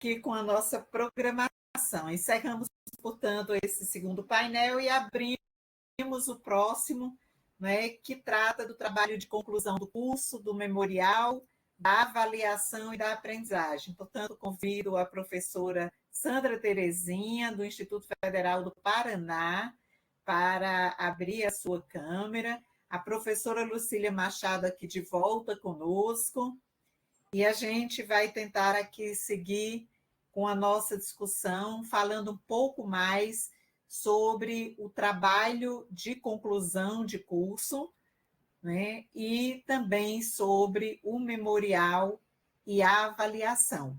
aqui com a nossa programação. Encerramos, portanto, esse segundo painel e abrimos o próximo, né, que trata do trabalho de conclusão do curso, do memorial, da avaliação e da aprendizagem. Portanto, convido a professora Sandra Terezinha, do Instituto Federal do Paraná, para abrir a sua câmera, a professora Lucília Machado aqui de volta conosco, e a gente vai tentar aqui seguir com a nossa discussão, falando um pouco mais sobre o trabalho de conclusão de curso, né? E também sobre o memorial e a avaliação.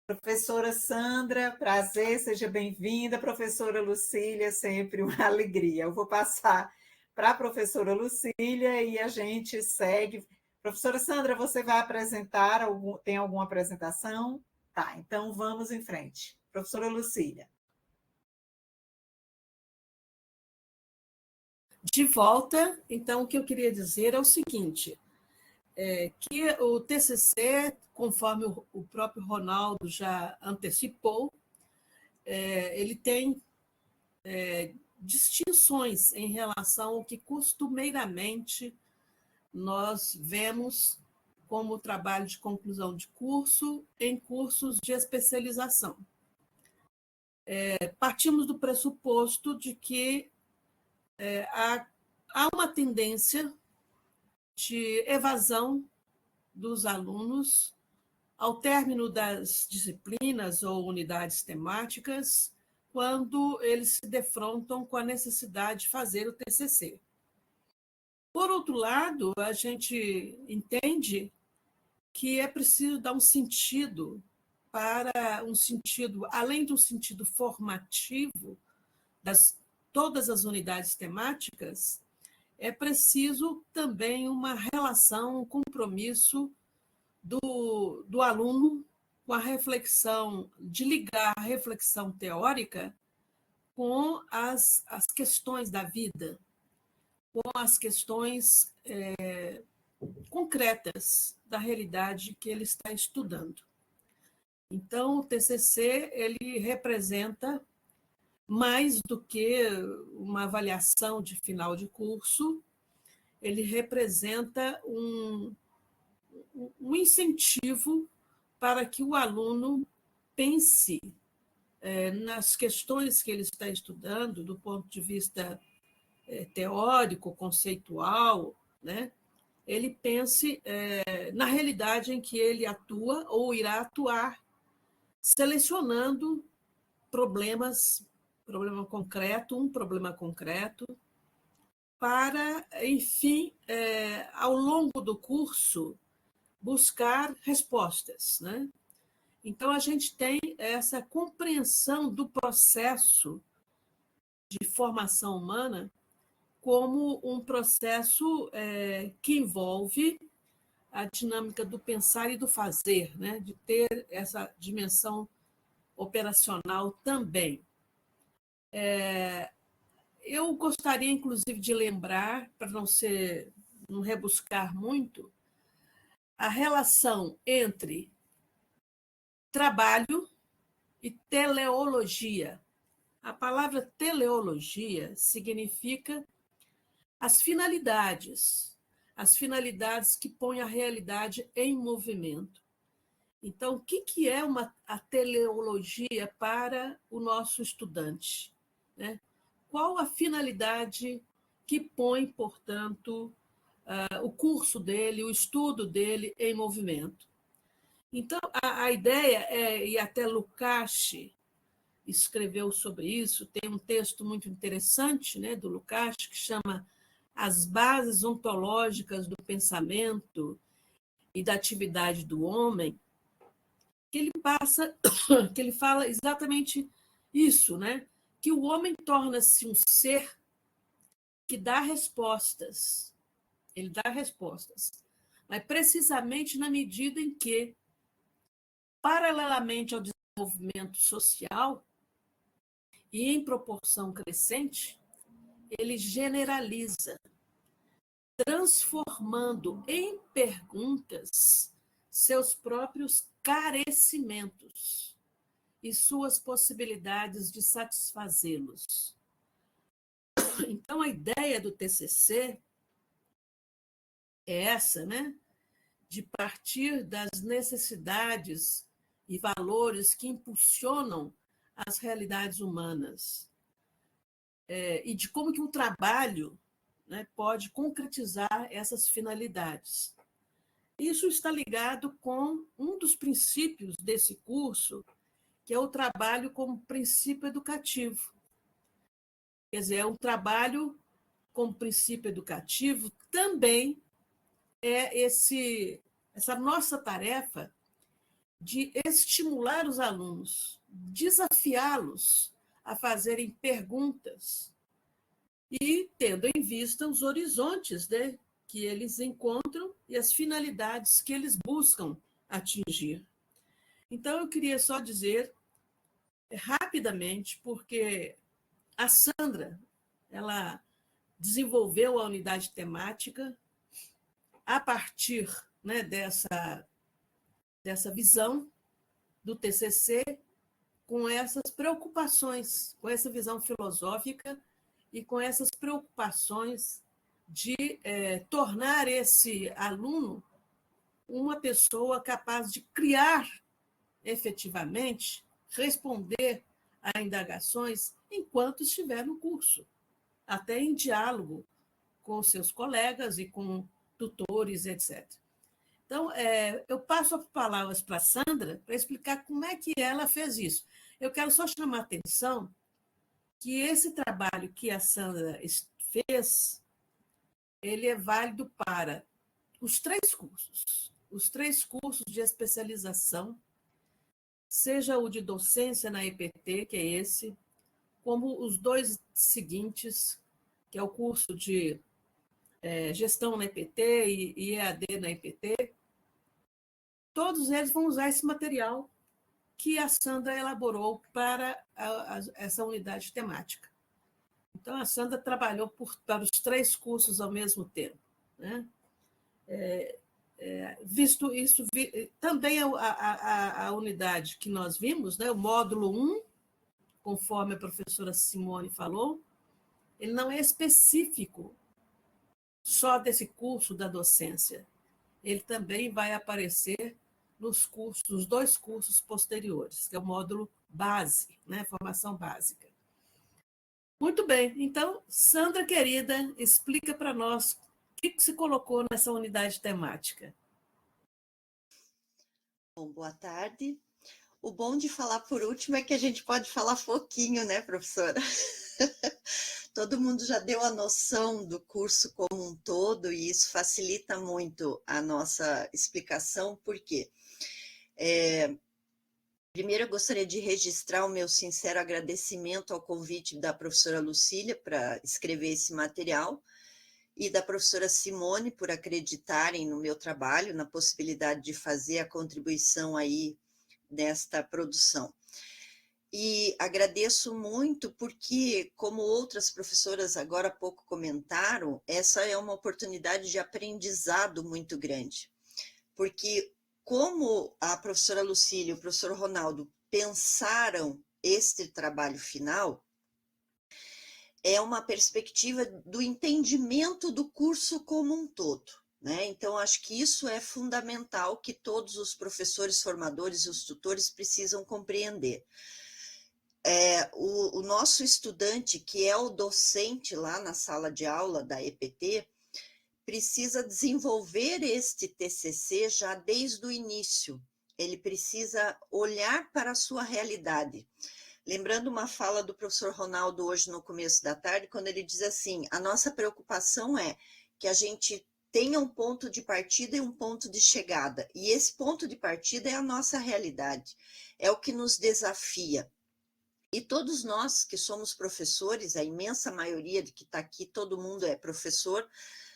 Professora Sandra, prazer, seja bem-vinda. Professora Lucília, sempre uma alegria. Eu vou passar para a professora Lucília e a gente segue. Professora Sandra, você vai apresentar, tem alguma apresentação? Tá, então vamos em frente. Professora Lucília. De volta, então, o que eu queria dizer é o seguinte, que o TCC, conforme o próprio Ronaldo já antecipou, ele tem distinções em relação ao que costumeiramente nós vemos como trabalho de conclusão de curso em cursos de especialização. Partimos do pressuposto de que há uma tendência de evasão dos alunos ao término das disciplinas ou unidades temáticas, quando eles se defrontam com a necessidade de fazer o TCC. Por outro lado, a gente entende que é preciso dar um sentido além de um sentido formativo das todas as unidades temáticas, é preciso também uma relação, um compromisso do aluno com a reflexão, de ligar a reflexão teórica com as questões da vida, com as questões concretas da realidade que ele está estudando. Então, o TCC ele representa mais do que uma avaliação de final de curso, ele representa um incentivo para que o aluno pense nas questões que ele está estudando, do ponto de vista teórico, conceitual, né? Ele pense na realidade em que ele atua ou irá atuar, selecionando problema concreto, para, enfim, ao longo do curso, buscar respostas, né? Então, a gente tem essa compreensão do processo de formação humana como um processo que envolve a dinâmica do pensar e do fazer, né? De ter essa dimensão operacional também. Eu gostaria, inclusive, de lembrar, para não rebuscar muito, a relação entre trabalho e teleologia. A palavra teleologia significa as finalidades que põem a realidade em movimento. Então, o que é a teleologia para o nosso estudante, né? Qual a finalidade que põe, portanto, o curso dele, o estudo dele em movimento? Então, a ideia e até Lukács escreveu sobre isso, tem um texto muito interessante, né, do Lukács, que chama As Bases Ontológicas do Pensamento e da Atividade do Homem, que ele fala exatamente isso, né? Que o homem torna-se um ser que dá respostas. Ele dá respostas, mas precisamente na medida em que, paralelamente ao desenvolvimento social e em proporção crescente, ele generaliza, transformando em perguntas seus próprios carecimentos e suas possibilidades de satisfazê-los. Então, a ideia do TCC é essa, né? De partir das necessidades e valores que impulsionam as realidades humanas, e de como que o trabalho, né, pode concretizar essas finalidades. Isso está ligado com um dos princípios desse curso, que é o trabalho como princípio educativo. Quer dizer, é um trabalho como princípio educativo também é essa nossa tarefa de estimular os alunos, desafiá-los a fazerem perguntas e tendo em vista os horizontes, né, que eles encontram e as finalidades que eles buscam atingir. Então, eu queria só dizer rapidamente, porque a Sandra, ela desenvolveu a unidade temática a partir, né, dessa visão do TCC, com essas preocupações, com essa visão filosófica e com essas preocupações de tornar esse aluno uma pessoa capaz de criar efetivamente, responder a indagações enquanto estiver no curso, até em diálogo com seus colegas e com tutores, etc. Então, eu passo as palavras para a Sandra para explicar como é que ela fez isso. Eu quero só chamar a atenção que esse trabalho que a Sandra fez, ele é válido para os 3 cursos. Os 3 cursos de especialização, seja o de docência na EPT, que é esse, como os 2 seguintes, que é o curso de gestão na EPT e EAD na EPT, todos eles vão usar esse material que a Sandra elaborou para essa unidade temática. Então, a Sandra trabalhou para os 3 cursos ao mesmo tempo, né? Visto isso, também a unidade que nós vimos, né, o módulo 1, conforme a professora Simone falou, ele não é específico só desse curso da docência. Ele também vai aparecer nos 2 cursos posteriores, que é o módulo base, né, formação básica. Muito bem, então, Sandra, querida, explica para nós o que se colocou nessa unidade temática. Bom, boa tarde. O bom de falar por último é que a gente pode falar pouquinho, né, professora? Todo mundo já deu a noção do curso como um todo e isso facilita muito a nossa explicação, por quê? Primeiro, eu gostaria de registrar o meu sincero agradecimento ao convite da professora Lucília para escrever esse material e da professora Simone por acreditarem no meu trabalho, na possibilidade de fazer a contribuição aí desta produção. E agradeço muito porque, como outras professoras agora há pouco comentaram, essa é uma oportunidade de aprendizado muito grande. Porque como a professora Lucília e o professor Ronaldo pensaram este trabalho final, é uma perspectiva do entendimento do curso como um todo, né? Então, acho que isso é fundamental que todos os professores formadores e os tutores precisam compreender. O nosso estudante, que é o docente lá na sala de aula da EPT, precisa desenvolver este TCC já desde o início. Ele precisa olhar para a sua realidade. Lembrando uma fala do professor Ronaldo hoje no começo da tarde, quando ele diz assim, a nossa preocupação é que a gente tenha um ponto de partida e um ponto de chegada. E esse ponto de partida é a nossa realidade, é o que nos desafia. E todos nós que somos professores, a imensa maioria de que está aqui, todo mundo é professor,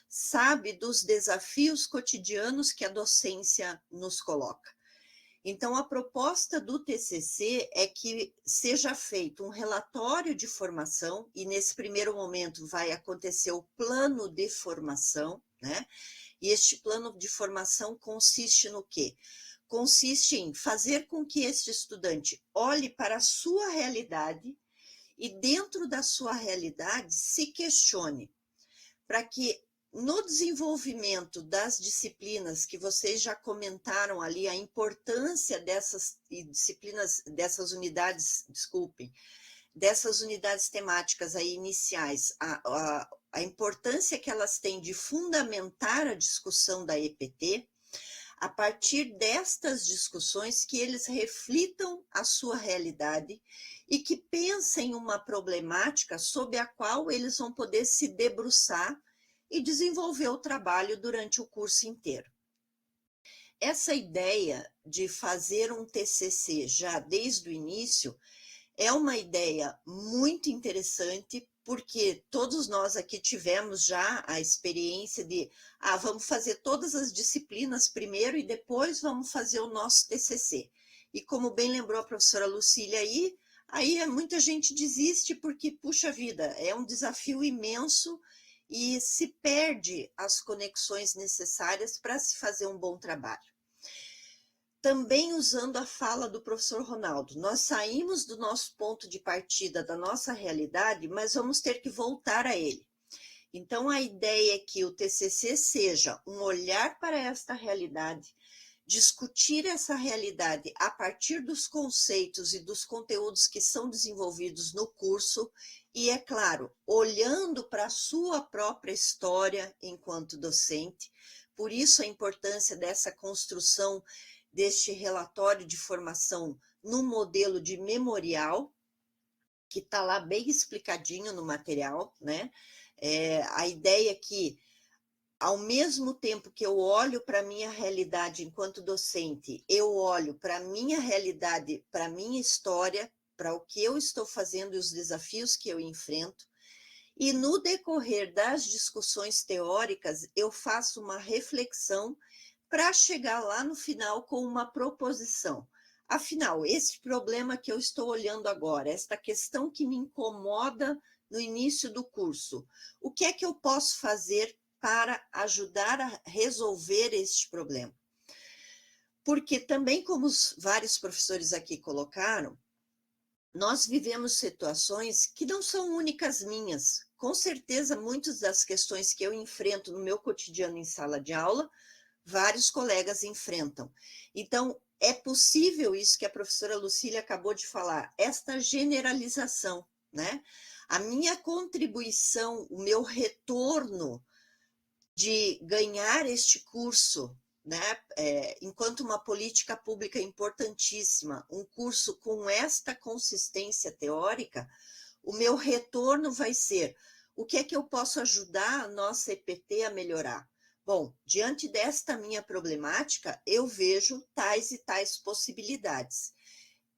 sabe dos desafios cotidianos que a docência nos coloca. Então, a proposta do TCC é que seja feito um relatório de formação, e nesse primeiro momento vai acontecer o plano de formação, né? E este plano de formação consiste no quê? Consiste em fazer com que este estudante olhe para a sua realidade e, dentro da sua realidade, se questione, para que no desenvolvimento das disciplinas que vocês já comentaram ali, a importância dessas disciplinas, dessas unidades, desculpem, dessas unidades temáticas aí iniciais, a importância que elas têm de fundamentar a discussão da EPT, a partir destas discussões que eles reflitam a sua realidade e que pensem uma problemática sobre a qual eles vão poder se debruçar e desenvolver o trabalho durante o curso inteiro. Essa ideia de fazer um TCC já desde o início é uma ideia muito interessante, porque todos nós aqui tivemos já a experiência de, vamos fazer todas as disciplinas primeiro e depois vamos fazer o nosso TCC. E como bem lembrou a professora Lucília aí muita gente desiste porque, puxa vida, é um desafio imenso e se perde as conexões necessárias para se fazer um bom trabalho. Também usando a fala do professor Ronaldo, nós saímos do nosso ponto de partida, da nossa realidade, mas vamos ter que voltar a ele. Então, a ideia é que o TCC seja um olhar para esta realidade, discutir essa realidade a partir dos conceitos e dos conteúdos que são desenvolvidos no curso e, é claro, olhando para a sua própria história enquanto docente. Por isso, a importância dessa construção deste relatório de formação no modelo de memorial, que está lá bem explicadinho no material, né? A ideia é que, ao mesmo tempo que eu olho para a minha realidade enquanto docente, eu olho para a minha realidade, para a minha história, para o que eu estou fazendo e os desafios que eu enfrento, e no decorrer das discussões teóricas, eu faço uma reflexão para chegar lá no final com uma proposição. Afinal, esse problema que eu estou olhando agora, esta questão que me incomoda no início do curso, o que é que eu posso fazer para ajudar a resolver este problema? Porque também, como os vários professores aqui colocaram, nós vivemos situações que não são únicas minhas. Com certeza, muitas das questões que eu enfrento no meu cotidiano em sala de aula, vários colegas enfrentam. Então, é possível isso que a professora Lucília acabou de falar, esta generalização, né? A minha contribuição, o meu retorno de ganhar este curso, né? Enquanto uma política pública importantíssima, um curso com esta consistência teórica, o meu retorno vai ser o que é que eu posso ajudar a nossa EPT a melhorar? Bom, diante desta minha problemática, eu vejo tais e tais possibilidades.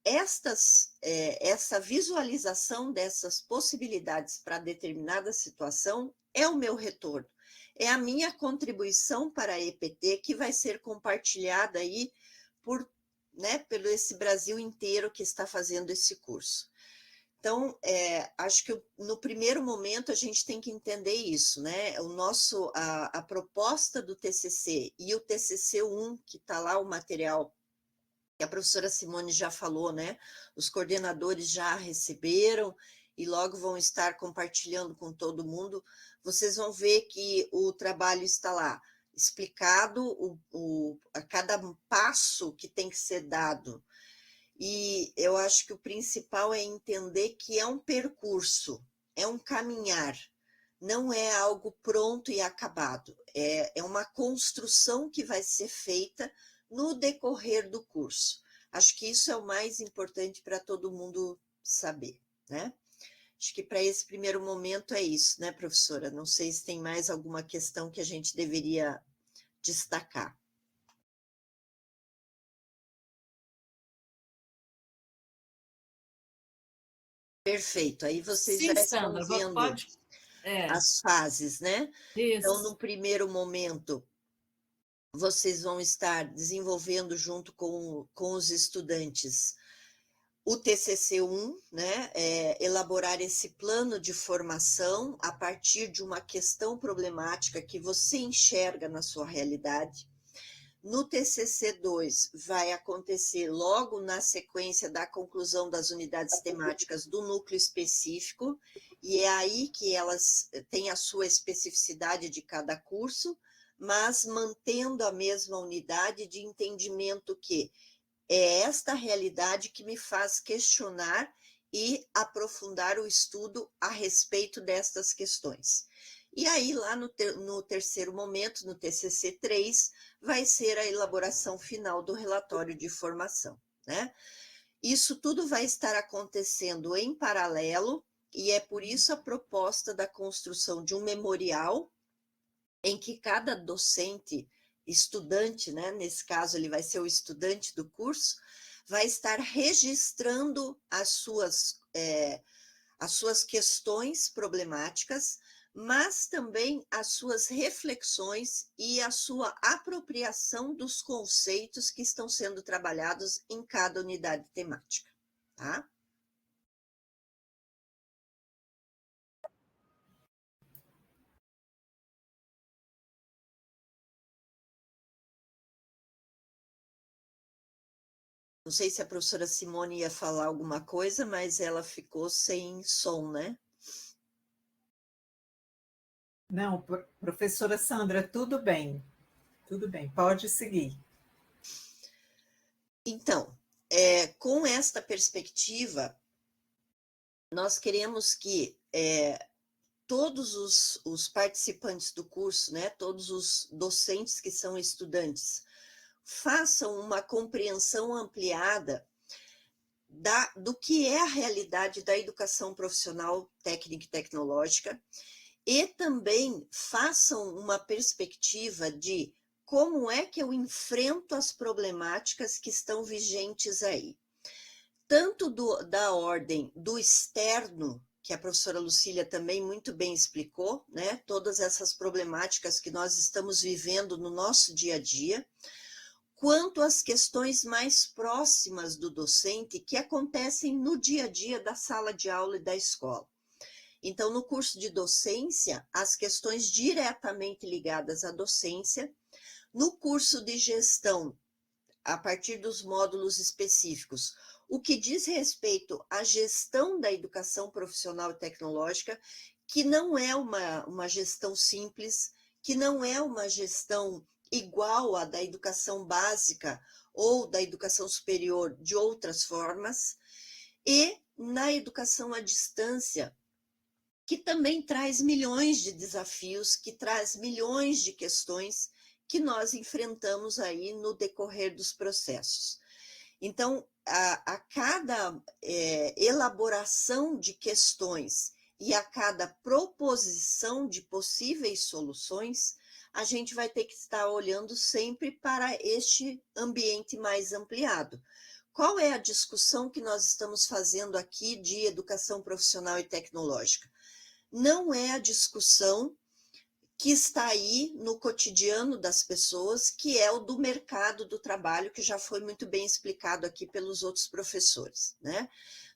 Essa visualização dessas possibilidades para determinada situação é o meu retorno. É a minha contribuição para a EPT que vai ser compartilhada aí pelo esse Brasil inteiro que está fazendo esse curso. Então, acho que no primeiro momento a gente tem que entender isso, né? A proposta do TCC e o TCC1, que está lá o material que a professora Simone já falou, né? Os coordenadores já receberam e logo vão estar compartilhando com todo mundo. Vocês vão ver que o trabalho está lá explicado, a cada passo que tem que ser dado. E eu acho que o principal é entender que é um percurso, é um caminhar, não é algo pronto e acabado, é uma construção que vai ser feita no decorrer do curso. Acho que isso é o mais importante para todo mundo saber, né? Acho que para esse primeiro momento é isso, né, professora? Não sei se tem mais alguma questão que a gente deveria destacar. Perfeito, aí vocês Sim, já estão Sandra, vendo pode. as fases, né? Então, Isso. no primeiro momento, vocês vão estar desenvolvendo junto com os estudantes o TCC1, né, elaborar esse plano de formação a partir de uma questão problemática que você enxerga na sua realidade. No TCC2 vai acontecer logo na sequência da conclusão das unidades temáticas do núcleo específico, e é aí que elas têm a sua especificidade de cada curso, mas mantendo a mesma unidade de entendimento que é esta realidade que me faz questionar e aprofundar o estudo a respeito destas questões. E aí, lá no terceiro momento, no TCC3, vai ser a elaboração final do relatório de formação, né? Isso tudo vai estar acontecendo em paralelo, e é por isso a proposta da construção de um memorial em que cada docente, estudante, né, nesse caso ele vai ser o estudante do curso, vai estar registrando as suas questões problemáticas, mas também as suas reflexões e a sua apropriação dos conceitos que estão sendo trabalhados em cada unidade temática, tá? Não sei se a professora Simone ia falar alguma coisa, mas ela ficou sem som, né? Não, professora Sandra, tudo bem, pode seguir. Então, com esta perspectiva, nós queremos que todos os participantes do curso, né, todos os docentes que são estudantes, façam uma compreensão ampliada do que é a realidade da educação profissional técnica e tecnológica, e também façam uma perspectiva de como é que eu enfrento as problemáticas que estão vigentes aí. Tanto da ordem do externo, que a professora Lucília também muito bem explicou, né? Todas essas problemáticas que nós estamos vivendo no nosso dia a dia, quanto às questões mais próximas do docente que acontecem no dia a dia da sala de aula e da escola. Então, no curso de docência, as questões diretamente ligadas à docência. No curso de gestão, a partir dos módulos específicos, o que diz respeito à gestão da educação profissional e tecnológica, que não é uma gestão simples, que não é uma gestão igual à da educação básica ou da educação superior de outras formas, e na educação à distância, que também traz milhões de desafios, que traz milhões de questões que nós enfrentamos aí no decorrer dos processos. Então, a cada elaboração de questões e a cada proposição de possíveis soluções, a gente vai ter que estar olhando sempre para este ambiente mais ampliado. Qual é a discussão que nós estamos fazendo aqui de educação profissional e tecnológica? Não é a discussão que está aí no cotidiano das pessoas, que é o do mercado do trabalho, que já foi muito bem explicado aqui pelos outros professores, né?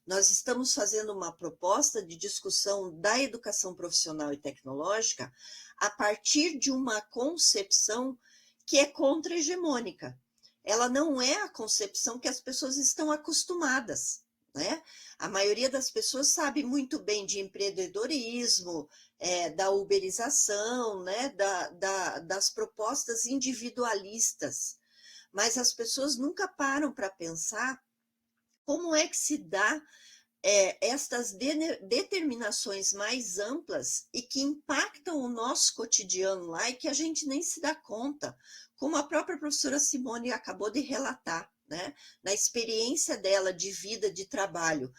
Nós estamos fazendo uma proposta de discussão da educação profissional e tecnológica a partir de uma concepção que é contra-hegemônica. Ela não é a concepção que as pessoas estão acostumadas, né? A maioria das pessoas sabe muito bem de empreendedorismo, da uberização, né? Das propostas individualistas, mas as pessoas nunca param para pensar como é que se dá estas determinações mais amplas e que impactam o nosso cotidiano lá e que a gente nem se dá conta, como a própria professora Simone acabou de relatar, né? Na experiência dela de vida, de trabalho,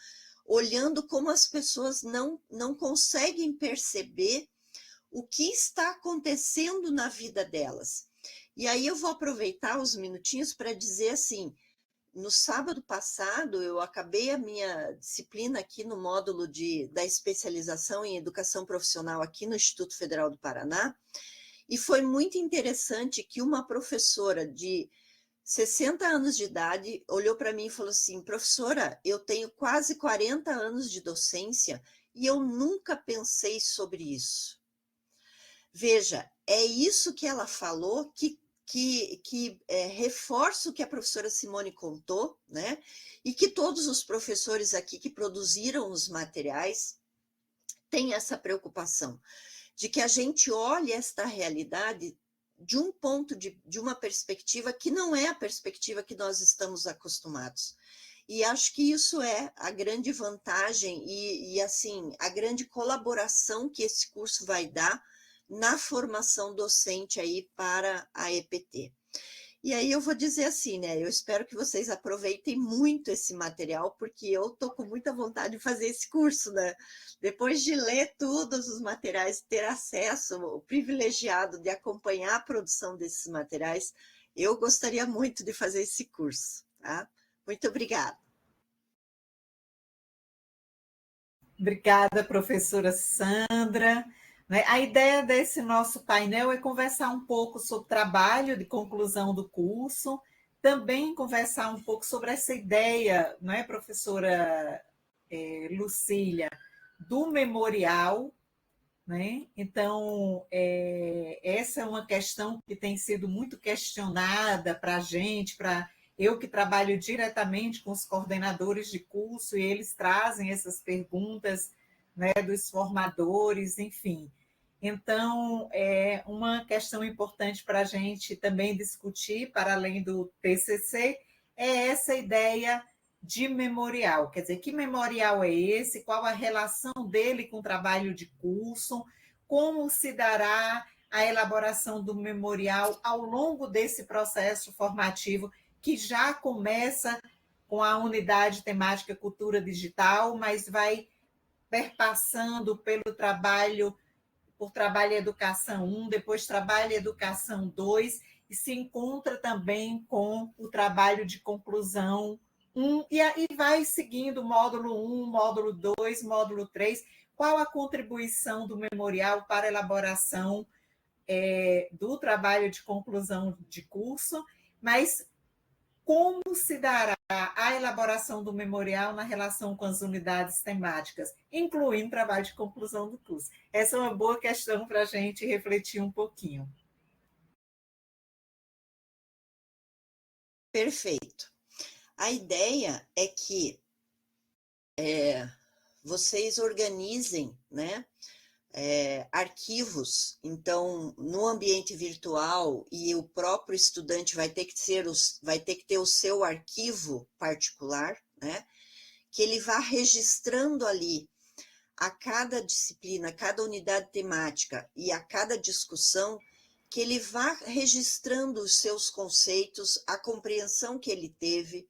olhando como as pessoas não conseguem perceber o que está acontecendo na vida delas. E aí eu vou aproveitar os minutinhos para dizer assim, no sábado passado, eu acabei a minha disciplina aqui no módulo da especialização em educação profissional aqui no Instituto Federal do Paraná, e foi muito interessante que uma professora de 60 anos de idade, olhou para mim e falou assim: professora, eu tenho quase 40 anos de docência e eu nunca pensei sobre isso. Veja, é isso que ela falou que reforça o que a professora Simone contou, né? E que todos os professores aqui que produziram os materiais têm essa preocupação de que a gente olhe esta realidade de um ponto, de uma perspectiva que não é a perspectiva que nós estamos acostumados. E acho que isso é a grande vantagem e assim, a grande colaboração que esse curso vai dar na formação docente aí para a EPT. E aí eu vou dizer assim, né? Eu espero que vocês aproveitem muito esse material, porque eu tô com muita vontade de fazer esse curso, né? Depois de ler todos os materiais, ter acesso, o privilegiado de acompanhar a produção desses materiais, eu gostaria muito de fazer esse curso, tá? Muito obrigada. Obrigada, professora Sandra. A ideia desse nosso painel é conversar um pouco sobre o trabalho de conclusão do curso, também conversar um pouco sobre essa ideia, não é, professora Lucília, do memorial, né? Então, essa é uma questão que tem sido muito questionada para a gente, para eu que trabalho diretamente com os coordenadores de curso, e eles trazem essas perguntas, né, dos formadores, enfim. Então, é uma questão importante para a gente também discutir, para além do TCC, é essa ideia de memorial. Quer dizer, que memorial é esse? Qual a relação dele com o trabalho de curso? Como se dará a elaboração do memorial ao longo desse processo formativo que já começa com a unidade temática cultura digital, mas vai perpassando pelo trabalho, por trabalho e educação 1, depois trabalho e educação 2, e se encontra também com o trabalho de conclusão 1, e aí vai seguindo módulo 1, módulo 2, módulo 3, qual a contribuição do memorial para a elaboração do trabalho de conclusão de curso, mas como se dará a elaboração do memorial na relação com as unidades temáticas, incluindo trabalho de conclusão do curso? Essa é uma boa questão para a gente refletir um pouquinho. Perfeito. A ideia é que vocês organizem, né, arquivos. Então, no ambiente virtual, e o próprio estudante vai ter que ter o seu arquivo particular, né, que ele vá registrando ali a cada disciplina, a cada unidade temática e a cada discussão, que ele vá registrando os seus conceitos, a compreensão que ele teve,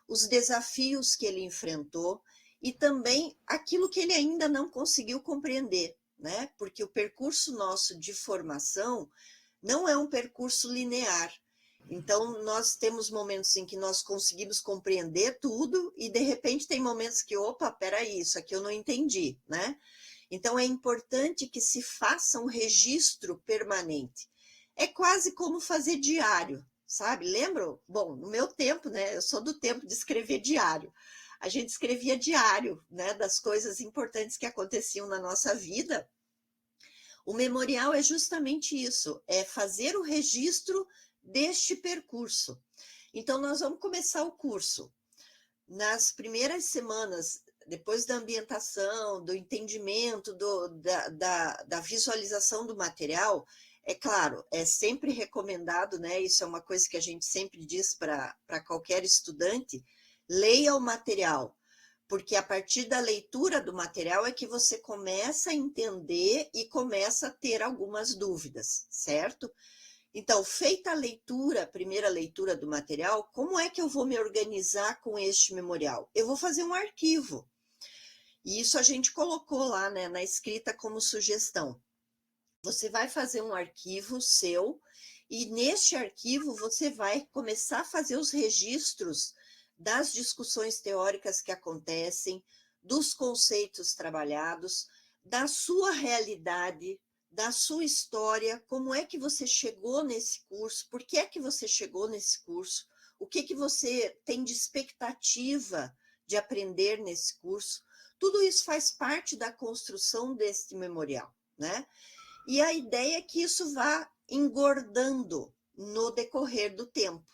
os desafios que ele enfrentou e também aquilo que ele ainda não conseguiu compreender, né? Porque o percurso nosso de formação não é um percurso linear. Então, nós temos momentos em que nós conseguimos compreender tudo e, de repente, tem momentos que, opa, peraí, isso aqui eu não entendi, né? Então, é importante que se faça um registro permanente. É quase como fazer diário, sabe? Lembram? Bom, no meu tempo, né? Eu sou do tempo de escrever diário. A gente escrevia diário, né? Das coisas importantes que aconteciam na nossa vida. O memorial é justamente isso, é fazer o registro deste percurso. Então, nós vamos começar o curso. Nas primeiras semanas, depois da ambientação, do entendimento, da visualização do material, é claro, é sempre recomendado, né? Isso é uma coisa que a gente sempre diz para qualquer estudante, leia o material, porque a partir da leitura do material é que você começa a entender e começa a ter algumas dúvidas, certo? Então, feita a leitura, a primeira leitura do material, como é que eu vou me organizar com este memorial? Eu vou fazer um arquivo. E isso a gente colocou lá, né, na escrita como sugestão. Você vai fazer um arquivo seu e neste arquivo você vai começar a fazer os registros das discussões teóricas que acontecem, dos conceitos trabalhados, da sua realidade, da sua história, como é que você chegou nesse curso, por que é que você chegou nesse curso, o que, que você tem de expectativa de aprender nesse curso. Tudo isso faz parte da construção deste memorial, né? E a ideia é que isso vá engordando no decorrer do tempo.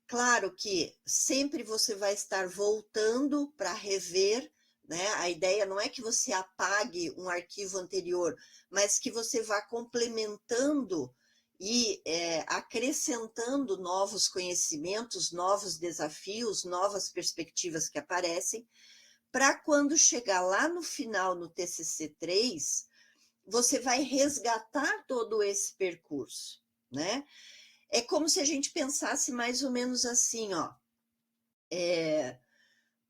Claro que sempre você vai estar voltando para rever, né? A ideia não é que você apague um arquivo anterior, mas que você vá complementando e acrescentando novos conhecimentos, novos desafios, novas perspectivas que aparecem, para quando chegar lá no final, no TCC3, você vai resgatar todo esse percurso, né? É como se a gente pensasse mais ou menos assim, ó.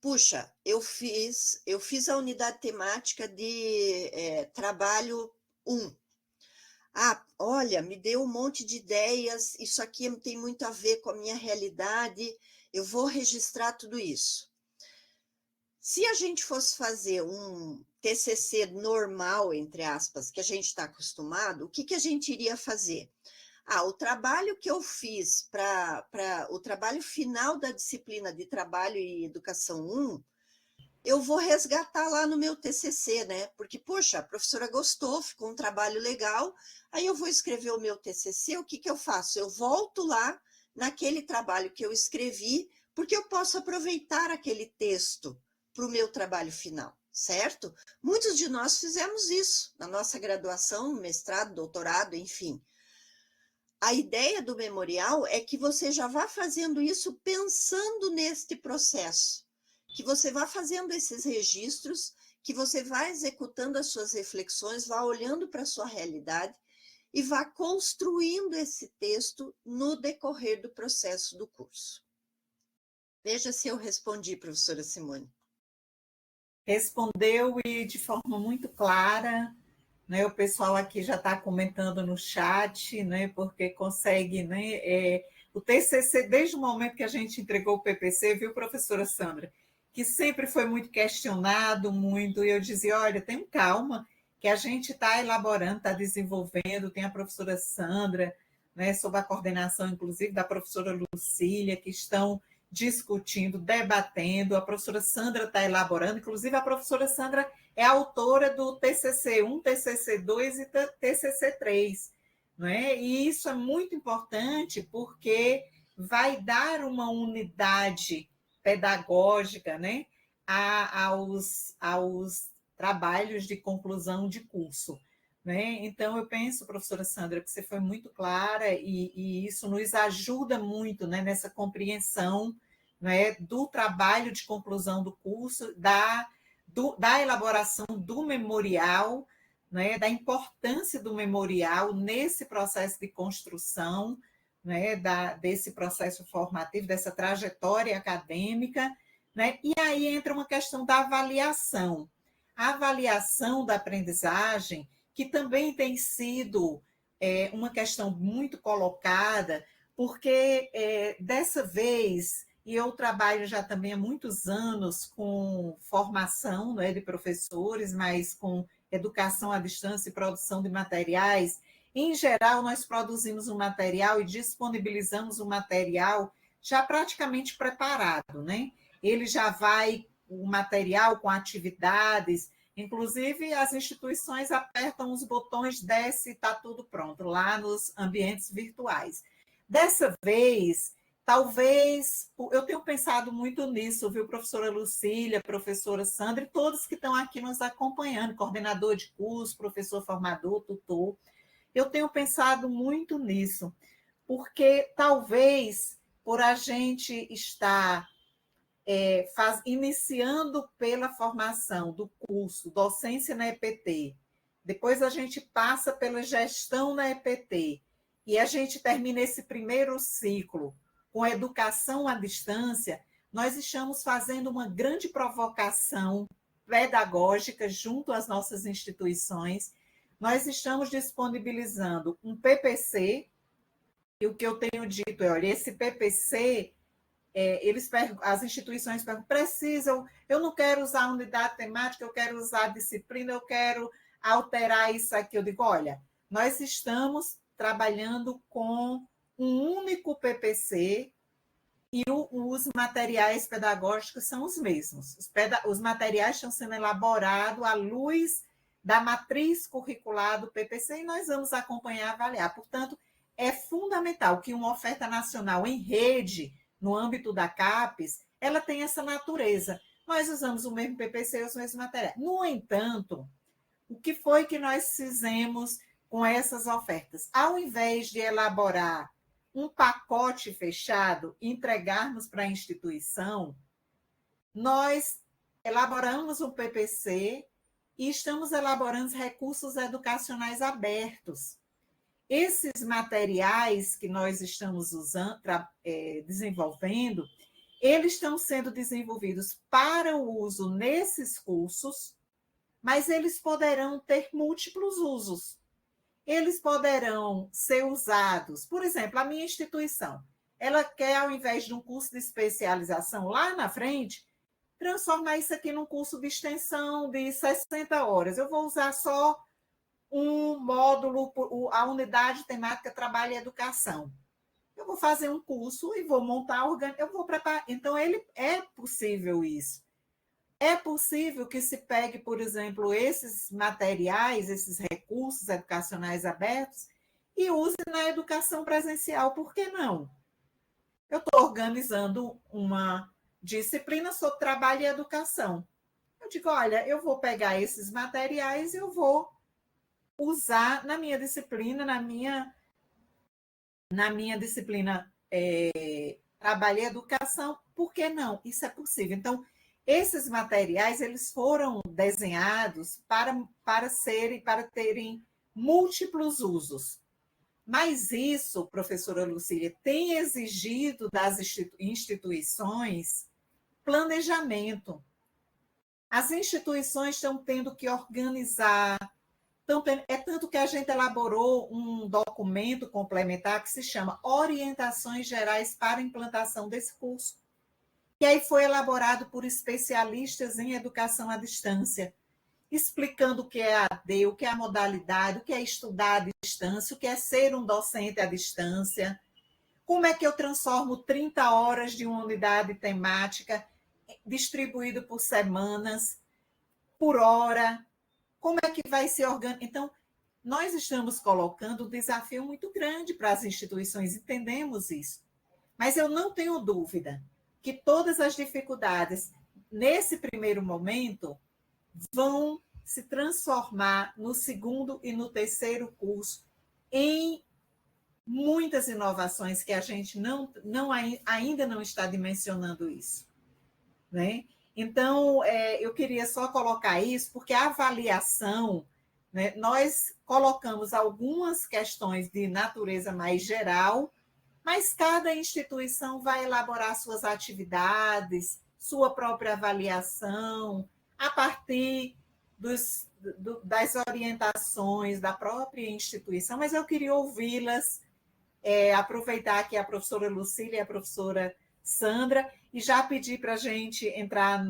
Puxa, eu fiz a unidade temática de trabalho 1. Ah, olha, me deu um monte de ideias, isso aqui tem muito a ver com a minha realidade, eu vou registrar tudo isso. Se a gente fosse fazer um TCC normal, entre aspas, que a gente está acostumado, o que, que a gente iria fazer? Ah, o trabalho que eu fiz para o trabalho final da disciplina de Trabalho e Educação 1, eu vou resgatar lá no meu TCC, né? Porque, poxa, a professora gostou, ficou um trabalho legal, aí eu vou escrever o meu TCC, o que, que eu faço? Eu volto lá naquele trabalho que eu escrevi, porque eu posso aproveitar aquele texto para o meu trabalho final, certo? Muitos de nós fizemos isso na nossa graduação, mestrado, doutorado, enfim. A ideia do memorial é que você já vá fazendo isso pensando neste processo, que você vá fazendo esses registros, que você vá executando as suas reflexões, vá olhando para a sua realidade e vá construindo esse texto no decorrer do processo do curso. Veja se eu respondi, professora Simone. Respondeu e de forma muito clara, né? O pessoal aqui já está comentando no chat, né? Porque consegue, né? O TCC, desde o momento que a gente entregou o PPC, viu, professora Sandra, que sempre foi muito questionado, muito, e eu dizia, olha, tenham calma, que a gente está elaborando, está desenvolvendo, tem a professora Sandra, né, sob a coordenação, inclusive, da professora Lucília, que estão discutindo, debatendo, a professora Sandra está elaborando, inclusive a professora Sandra é autora do TCC1, TCC2 e TCC3, não é? E isso é muito importante porque vai dar uma unidade pedagógica, né, aos trabalhos de conclusão de curso. Né? Então, eu penso, professora Sandra, que você foi muito clara e isso nos ajuda muito, né, nessa compreensão, né, do trabalho de conclusão do curso, da elaboração do memorial, né, da importância do memorial nesse processo de construção, né, desse processo formativo, dessa trajetória acadêmica, né? E aí entra uma questão da avaliação. A avaliação da aprendizagem, que também tem sido uma questão muito colocada, porque dessa vez, e eu trabalho já também há muitos anos com formação, né, de professores, mas com educação à distância e produção de materiais. Em geral, nós produzimos um material e disponibilizamos o material já praticamente preparado, né? Ele já vai, o material com atividades, inclusive as instituições apertam os botões, desce e está tudo pronto, lá nos ambientes virtuais. Dessa vez, talvez, eu tenho pensado muito nisso, viu, professora Lucília, professora Sandra, e todos que estão aqui nos acompanhando, coordenador de curso, professor formador, tutor, eu tenho pensado muito nisso, porque talvez por a gente estar iniciando pela formação do curso docência na EPT, depois a gente passa pela gestão na EPT, e a gente termina esse primeiro ciclo com educação à distância, nós estamos fazendo uma grande provocação pedagógica junto às nossas instituições. Nós estamos disponibilizando um PPC, e o que eu tenho dito é, olha, esse PPC, as instituições perguntam, precisam, eu não quero usar a unidade temática, eu quero usar a disciplina, eu quero alterar isso aqui. Eu digo, olha, nós estamos trabalhando com um único PPC, e os materiais pedagógicos são os mesmos. Os materiais estão sendo elaborados à luz da matriz curricular do PPC e nós vamos acompanhar e avaliar. Portanto, é fundamental que uma oferta nacional em rede, no âmbito da CAPES, ela tenha essa natureza. Nós usamos o mesmo PPC e os mesmos materiais. No entanto, o que foi que nós fizemos com essas ofertas? Ao invés de elaborar um pacote fechado e entregarmos para a instituição, nós elaboramos um PPC e estamos elaborando recursos educacionais abertos. Esses materiais que nós estamos usando, desenvolvendo, eles estão sendo desenvolvidos para o uso nesses cursos, mas eles poderão ter múltiplos usos. Eles poderão ser usados, por exemplo, a minha instituição, ela quer, ao invés de um curso de especialização lá na frente, transformar isso aqui num curso de extensão de 60 horas. Eu vou usar só um módulo, a unidade temática Trabalho e Educação. Eu vou fazer um curso e vou montar, eu vou preparar. Então, é possível isso. É possível que se pegue, por exemplo, esses materiais, esses recursos educacionais abertos e use na educação presencial. Por que não? Eu estou organizando uma disciplina sobre trabalho e educação. Eu digo, olha, eu vou pegar esses materiais e eu vou usar na minha disciplina, na minha disciplina trabalho e educação. Por que não? Isso é possível. Então, esses materiais eles foram desenhados para terem múltiplos usos. Mas isso, professora Lucília, tem exigido das instituições planejamento. As instituições estão tendo que organizar. É tanto que a gente elaborou um documento complementar que se chama Orientações Gerais para a Implantação desse curso. E aí foi elaborado por especialistas em educação à distância, explicando o que é a AD, o que é a modalidade, o que é estudar à distância, o que é ser um docente à distância, como é que eu transformo 30 horas de uma unidade temática distribuído por semanas, por hora, como é que vai ser organizado. Então, nós estamos colocando um desafio muito grande para as instituições, entendemos isso. Mas eu não tenho dúvida que todas as dificuldades, nesse primeiro momento, vão se transformar no segundo e no terceiro curso em muitas inovações que a gente ainda não está dimensionando isso. Né? Então, eu queria só colocar isso, porque a avaliação, né, nós colocamos algumas questões de natureza mais geral, mas cada instituição vai elaborar suas atividades, sua própria avaliação, a partir das orientações da própria instituição, mas eu queria ouvi-las, aproveitar que a professora Lucília e a professora Sandra, e já pedir para a gente entrar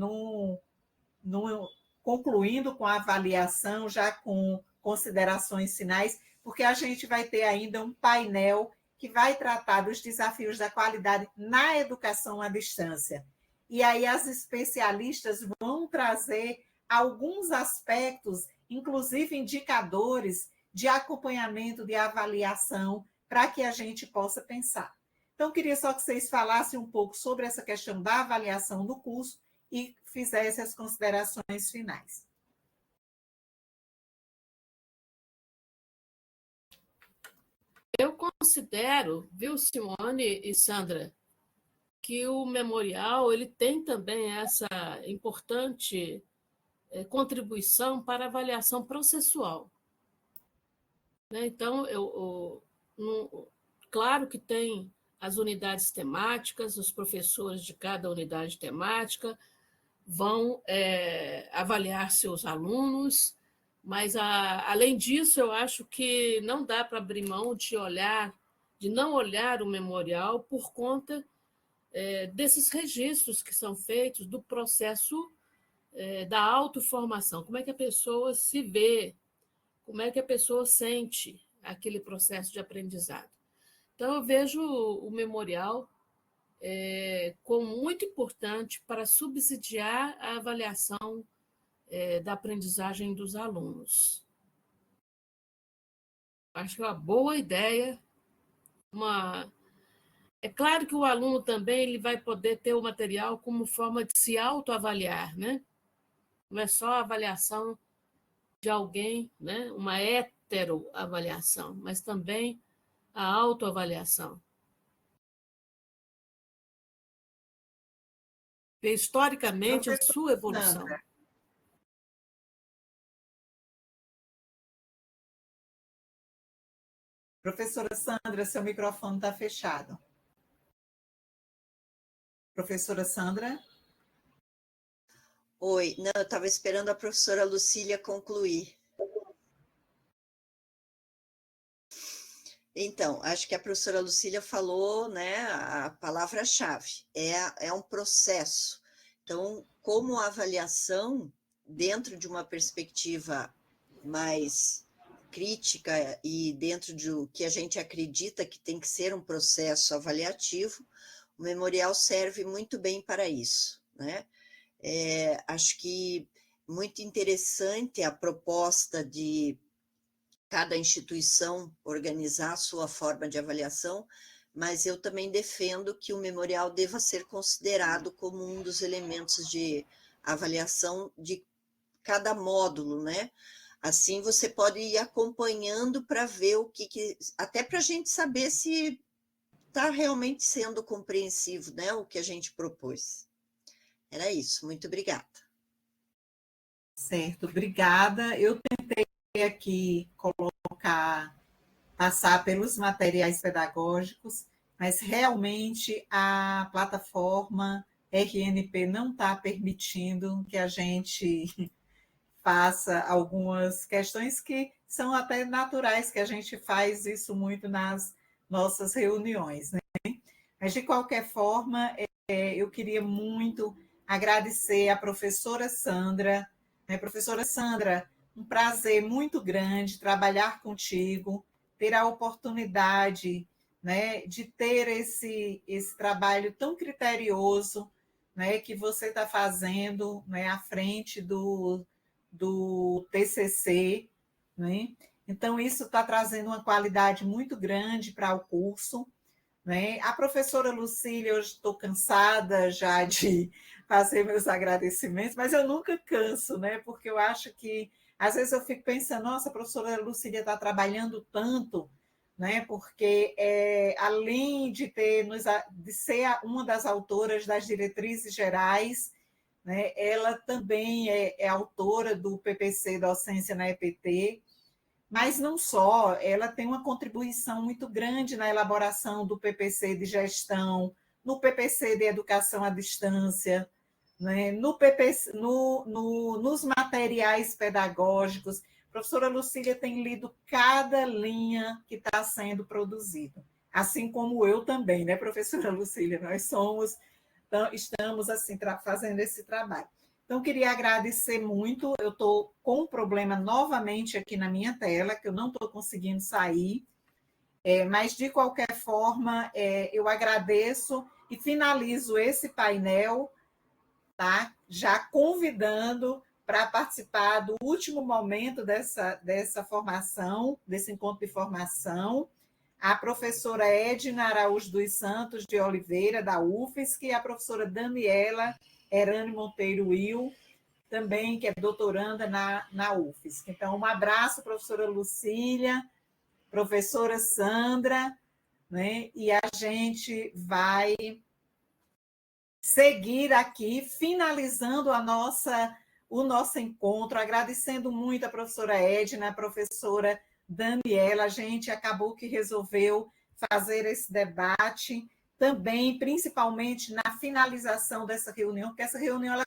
concluindo com a avaliação, já com considerações finais, porque a gente vai ter ainda um painel que vai tratar dos desafios da qualidade na educação à distância. E aí as especialistas vão trazer alguns aspectos, inclusive indicadores de acompanhamento, de avaliação, para que a gente possa pensar. Então, eu queria só que vocês falassem um pouco sobre essa questão da avaliação do curso e fizessem as considerações finais. Eu considero, viu, Simone e Sandra, que o memorial ele tem também essa importante contribuição para a avaliação processual. Né? Então, claro que tem as unidades temáticas, os professores de cada unidade temática vão avaliar seus alunos, mas, além disso, eu acho que não dá para abrir mão de não olhar o memorial por conta desses registros que são feitos do processo da autoformação. Como é que a pessoa se vê, como é que a pessoa sente aquele processo de aprendizado. Então, eu vejo o memorial como muito importante para subsidiar a avaliação da aprendizagem dos alunos. Acho que é uma boa ideia. É claro que o aluno também ele vai poder ter o material como forma de se autoavaliar, né? Não é só a avaliação de alguém, né? Uma heteroavaliação, mas também a autoavaliação. Ver historicamente a sua evolução. Sandra. Professora Sandra, seu microfone está fechado. Professora Sandra? Oi, não, eu estava esperando a professora Lucília concluir. Então, acho que a professora Lucília falou, né, a palavra-chave, é um processo. Então, como a avaliação, dentro de uma perspectiva mais crítica e dentro do que a gente acredita que tem que ser um processo avaliativo, o memorial serve muito bem para isso, né? Acho que muito interessante a proposta de cada instituição organizar a sua forma de avaliação, mas eu também defendo que o memorial deva ser considerado como um dos elementos de avaliação de cada módulo, né? Assim você pode ir acompanhando para ver até para a gente saber se está realmente sendo compreensivo, né? O que a gente propôs. Era isso, muito obrigada. Certo, obrigada. Eu tentei aqui passar pelos materiais pedagógicos, mas realmente a plataforma RNP não está permitindo que a gente faça algumas questões que são até naturais, que a gente faz isso muito nas nossas reuniões, né? Mas, de qualquer forma, eu queria muito agradecer a professora Sandra. Né? Professora Sandra, um prazer muito grande trabalhar contigo, ter a oportunidade, né, de ter esse trabalho tão criterioso, né, que você está fazendo, né, à frente do TCC. Né? Então, isso está trazendo uma qualidade muito grande para o curso. Né? A professora Lucília, hoje estou cansada já de fazer meus agradecimentos, mas eu nunca canso, né? Porque eu acho que, às vezes, eu fico pensando, nossa, a professora Lucília está trabalhando tanto, né? Porque, além de ser uma das autoras das diretrizes gerais, né? Ela também é autora do PPC Docência na EPT, mas não só, ela tem uma contribuição muito grande na elaboração do PPC de gestão, no PPC de educação à distância, né? No PPC, nos materiais pedagógicos. A professora Lucília tem lido cada linha que está sendo produzida, assim como eu também, né, professora Lucília? Nós estamos assim, fazendo esse trabalho. Então, queria agradecer muito. Eu estou com um problema novamente aqui na minha tela, que eu não estou conseguindo sair, mas, de qualquer forma, eu agradeço e finalizo esse painel, tá? Já convidando para participar do último momento dessa formação, desse encontro de formação, a professora Edna Araújo dos Santos de Oliveira, da UFSC, e a professora Daniela Herane Monteiro Will, também, que é doutoranda na UFSC. Então, um abraço, professora Lucília, professora Sandra, né? E a gente vai seguir aqui, finalizando o nosso encontro, agradecendo muito a professora Edna, a professora Daniela. A gente acabou que resolveu fazer esse debate também, principalmente na finalização dessa reunião, porque essa reunião ela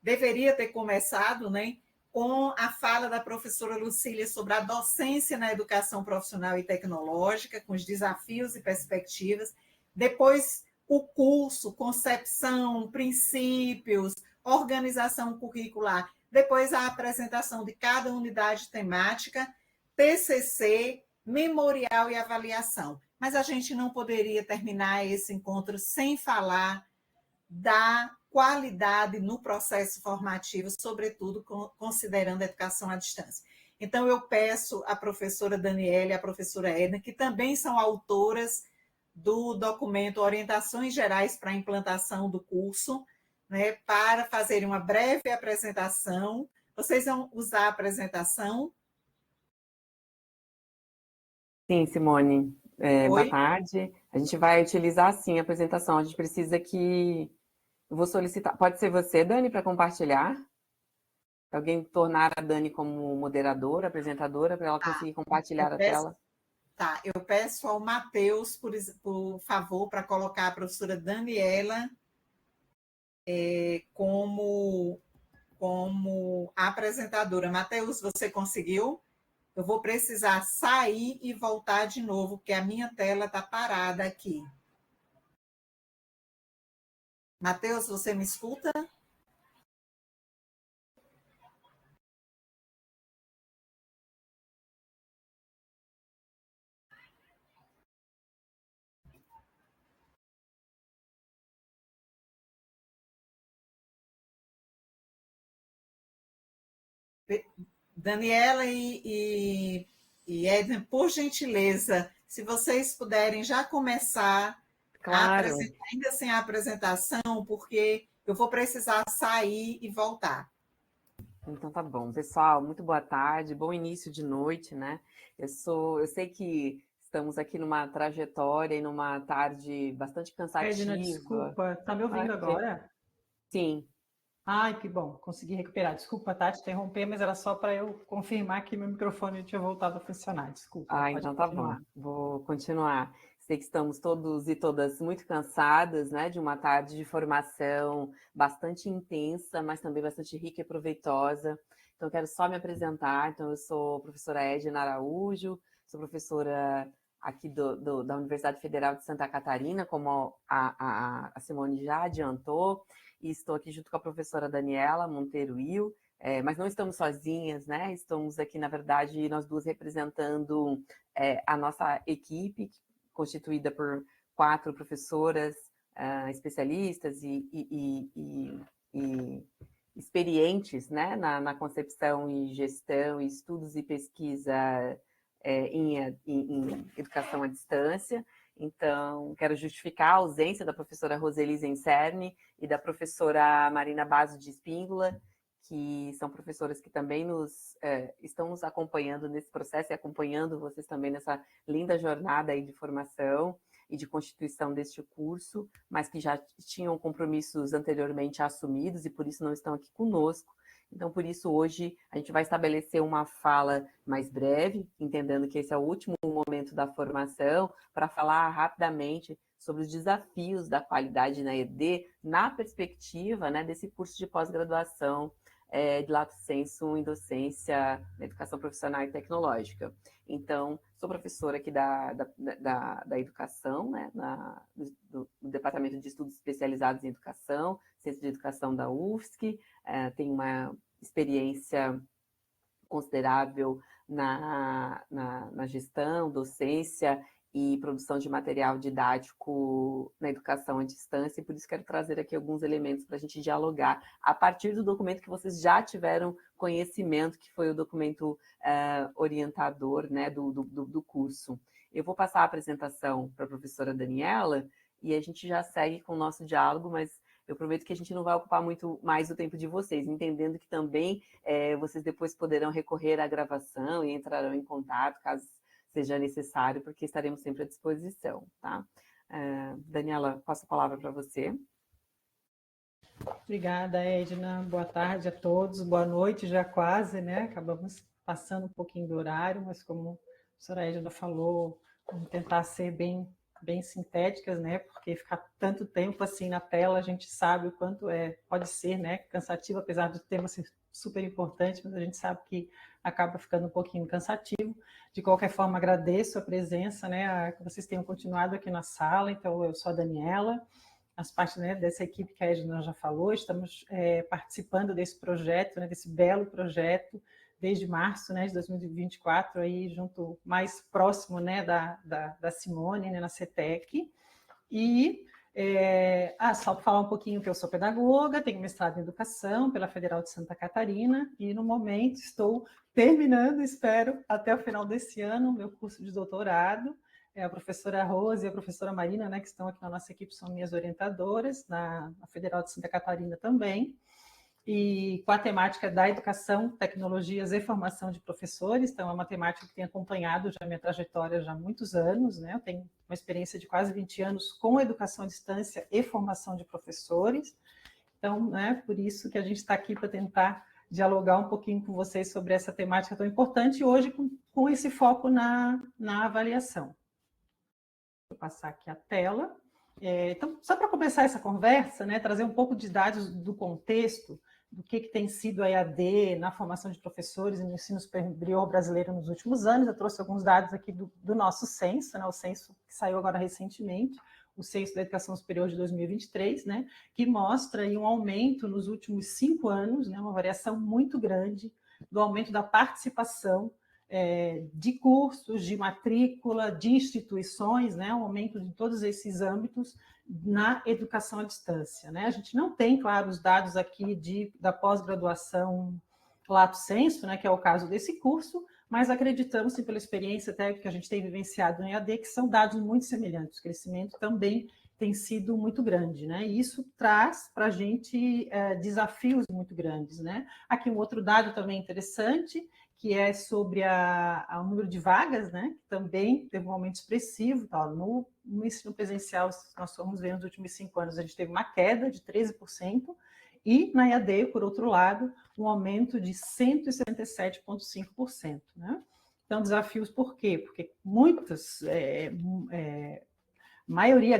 deveria ter começado, né, com a fala da professora Lucília sobre a docência na educação profissional e tecnológica, com os desafios e perspectivas. Depois, o curso, concepção, princípios, organização curricular. Depois, a apresentação de cada unidade temática, TCC, memorial e avaliação. mas a gente não poderia terminar esse encontro sem falar da qualidade no processo formativo, sobretudo considerando a educação à distância. Então, eu peço à professora Daniela e à professora Edna, que também são autoras do documento Orientações Gerais para a Implantação do Curso, né, para fazerem uma breve apresentação. Vocês vão usar a apresentação? Sim, Simone. Boa Oi? tarde. A gente vai utilizar, sim, a apresentação. A gente precisa que... Eu vou solicitar... Pode ser você, Dani, para compartilhar? Alguém tornar a Dani como moderadora, apresentadora, para ela conseguir compartilhar a tela? Tá, eu peço ao Matheus, por favor, para colocar a professora Daniela como apresentadora. Matheus, você conseguiu? Eu vou precisar sair e voltar de novo, porque a minha tela está parada aqui. Matheus, você me escuta? Daniela e Edna, por gentileza, se vocês puderem já começar a Claro. apresentar, ainda sem a apresentação, porque eu vou precisar sair e voltar. Então tá bom. Pessoal, muito boa tarde, bom início de noite, né? Eu sei que estamos aqui numa trajetória e numa tarde bastante cansativa. Edna, desculpa, tá me ouvindo agora? Sim. Ai, que bom, consegui recuperar. Desculpa, tá, te interromper, mas era só para eu confirmar que meu microfone tinha voltado a funcionar. Desculpa, pode Então continuar. tá bom. Vou continuar. Sei que estamos todos e todas muito cansadas, né, de uma tarde de formação bastante intensa, mas também bastante rica e proveitosa. Então, eu quero só me apresentar. Então, eu sou a professora Edna Araújo, sou professora aqui da Universidade Federal de Santa Catarina, como a Simone já adiantou, e estou aqui junto com a professora Daniela Monteiro Will, mas não estamos sozinhas, né? Estamos aqui, na verdade, nós duas representando a nossa equipe, constituída por 4 professoras especialistas e experientes, né, na concepção e gestão, e estudos e pesquisa em educação à distância. Então, quero justificar a ausência da professora Roseli Zencerni e da professora Marina Basso de Espíndola, que são professoras que também estão nos acompanhando nesse processo e acompanhando vocês também nessa linda jornada aí de formação e de constituição deste curso, mas que já tinham compromissos anteriormente assumidos e por isso não estão aqui conosco. Então, por isso, hoje a gente vai estabelecer uma fala mais breve, entendendo que esse é o último momento da formação, para falar rapidamente sobre os desafios da qualidade na ED, na perspectiva, né, desse curso de pós-graduação de lato sensu em docência na educação profissional e tecnológica. Então, sou professora aqui da educação, né, do Departamento de Estudos Especializados em Educação, Ciência de Educação da UFSC, tenho uma experiência considerável na gestão, docência e produção de material didático na educação à distância, e por isso quero trazer aqui alguns elementos para a gente dialogar a partir do documento que vocês já tiveram conhecimento, que foi o documento orientador, né, do curso. Eu vou passar a apresentação para a professora Daniela e a gente já segue com o nosso diálogo, mas eu prometo que a gente não vai ocupar muito mais o tempo de vocês, entendendo que também vocês depois poderão recorrer à gravação e entrarão em contato, caso seja necessário, porque estaremos sempre à disposição, tá? Daniela, passo a palavra para você. Obrigada, Edna. Boa tarde a todos. Boa noite já quase, né? Acabamos passando um pouquinho do horário, mas como a professora Edna falou, vamos tentar ser bem sintéticas, né? Porque ficar tanto tempo assim na tela, a gente sabe o quanto pode ser, né? Cansativo, apesar do tema ser super importante, mas a gente sabe que acaba ficando um pouquinho cansativo. De qualquer forma, agradeço a presença, né? Que vocês tenham continuado aqui na sala. Então, eu sou a Daniela, as partes, né, dessa equipe que a Edna já falou, estamos participando desse projeto, né, desse belo projeto desde março, né, de 2024, aí junto mais próximo, né, da Simone, né, na CETEC. E só para falar um pouquinho que eu sou pedagoga, tenho mestrado em educação pela Federal de Santa Catarina e no momento estou terminando, espero, até o final desse ano, meu curso de doutorado. A professora Rose e a professora Marina, né, que estão aqui na nossa equipe, são minhas orientadoras, na Federal de Santa Catarina também, e com a temática da educação, tecnologias e formação de professores. Então, é uma temática que tem acompanhado já a minha trajetória já há muitos anos, né? Eu tenho uma experiência de quase 20 anos com educação à distância e formação de professores. Então, né, por isso que a gente está aqui para tentar dialogar um pouquinho com vocês sobre essa temática tão importante, hoje com esse foco na avaliação. Vou passar aqui a tela. Então, só para começar essa conversa, né, trazer um pouco de dados do contexto, do que tem sido a EAD na formação de professores e no ensino superior brasileiro nos últimos anos. Eu trouxe alguns dados aqui do nosso censo, né, o censo que saiu agora recentemente, o censo da educação superior de 2023, né, que mostra aí um aumento nos últimos 5 anos, né, uma variação muito grande do aumento da participação de cursos, de matrícula, de instituições, né, um aumento de todos esses âmbitos na educação à distância, né? A gente não tem, claro, os dados aqui da pós-graduação lato sensu, né, que é o caso desse curso, mas acreditamos, sim, pela experiência até que a gente tem vivenciado no EAD, que são dados muito semelhantes. O crescimento também tem sido muito grande, né? E isso traz para a gente desafios muito grandes, né? Aqui um outro dado também interessante, que é sobre o número de vagas, né? Que também teve um aumento expressivo. Tá? No ensino presencial, nós fomos ver nos últimos 5 anos, a gente teve uma queda de 13%, e na EAD, por outro lado, um aumento de 177,5%. Né? Então, desafios por quê? Porque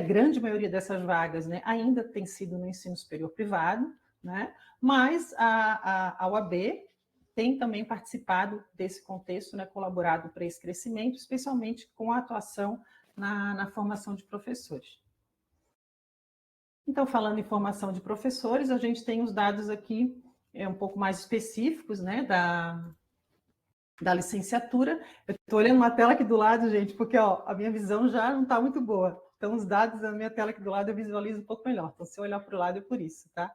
grande maioria dessas vagas, né, ainda tem sido no ensino superior privado, né? Mas a UAB tem também participado desse contexto, né, colaborado para esse crescimento, especialmente com a atuação na formação de professores. Então, falando em formação de professores, a gente tem os dados aqui um pouco mais específicos, né, da licenciatura. Eu estou olhando uma tela aqui do lado, gente, porque a minha visão já não está muito boa. Então, os dados da minha tela aqui do lado eu visualizo um pouco melhor. Então, se eu olhar para o lado é por isso, tá?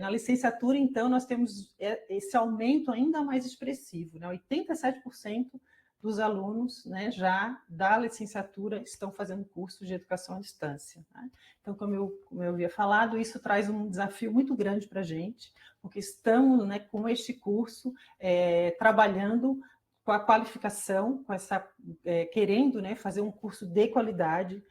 Na licenciatura, então, nós temos esse aumento ainda mais expressivo, né? 87% dos alunos, né, já da licenciatura estão fazendo cursos de educação à distância. Né? Então, como eu havia falado, isso traz um desafio muito grande para a gente, porque estamos, né, com este curso trabalhando com a qualificação, querendo, né, fazer um curso de qualidade.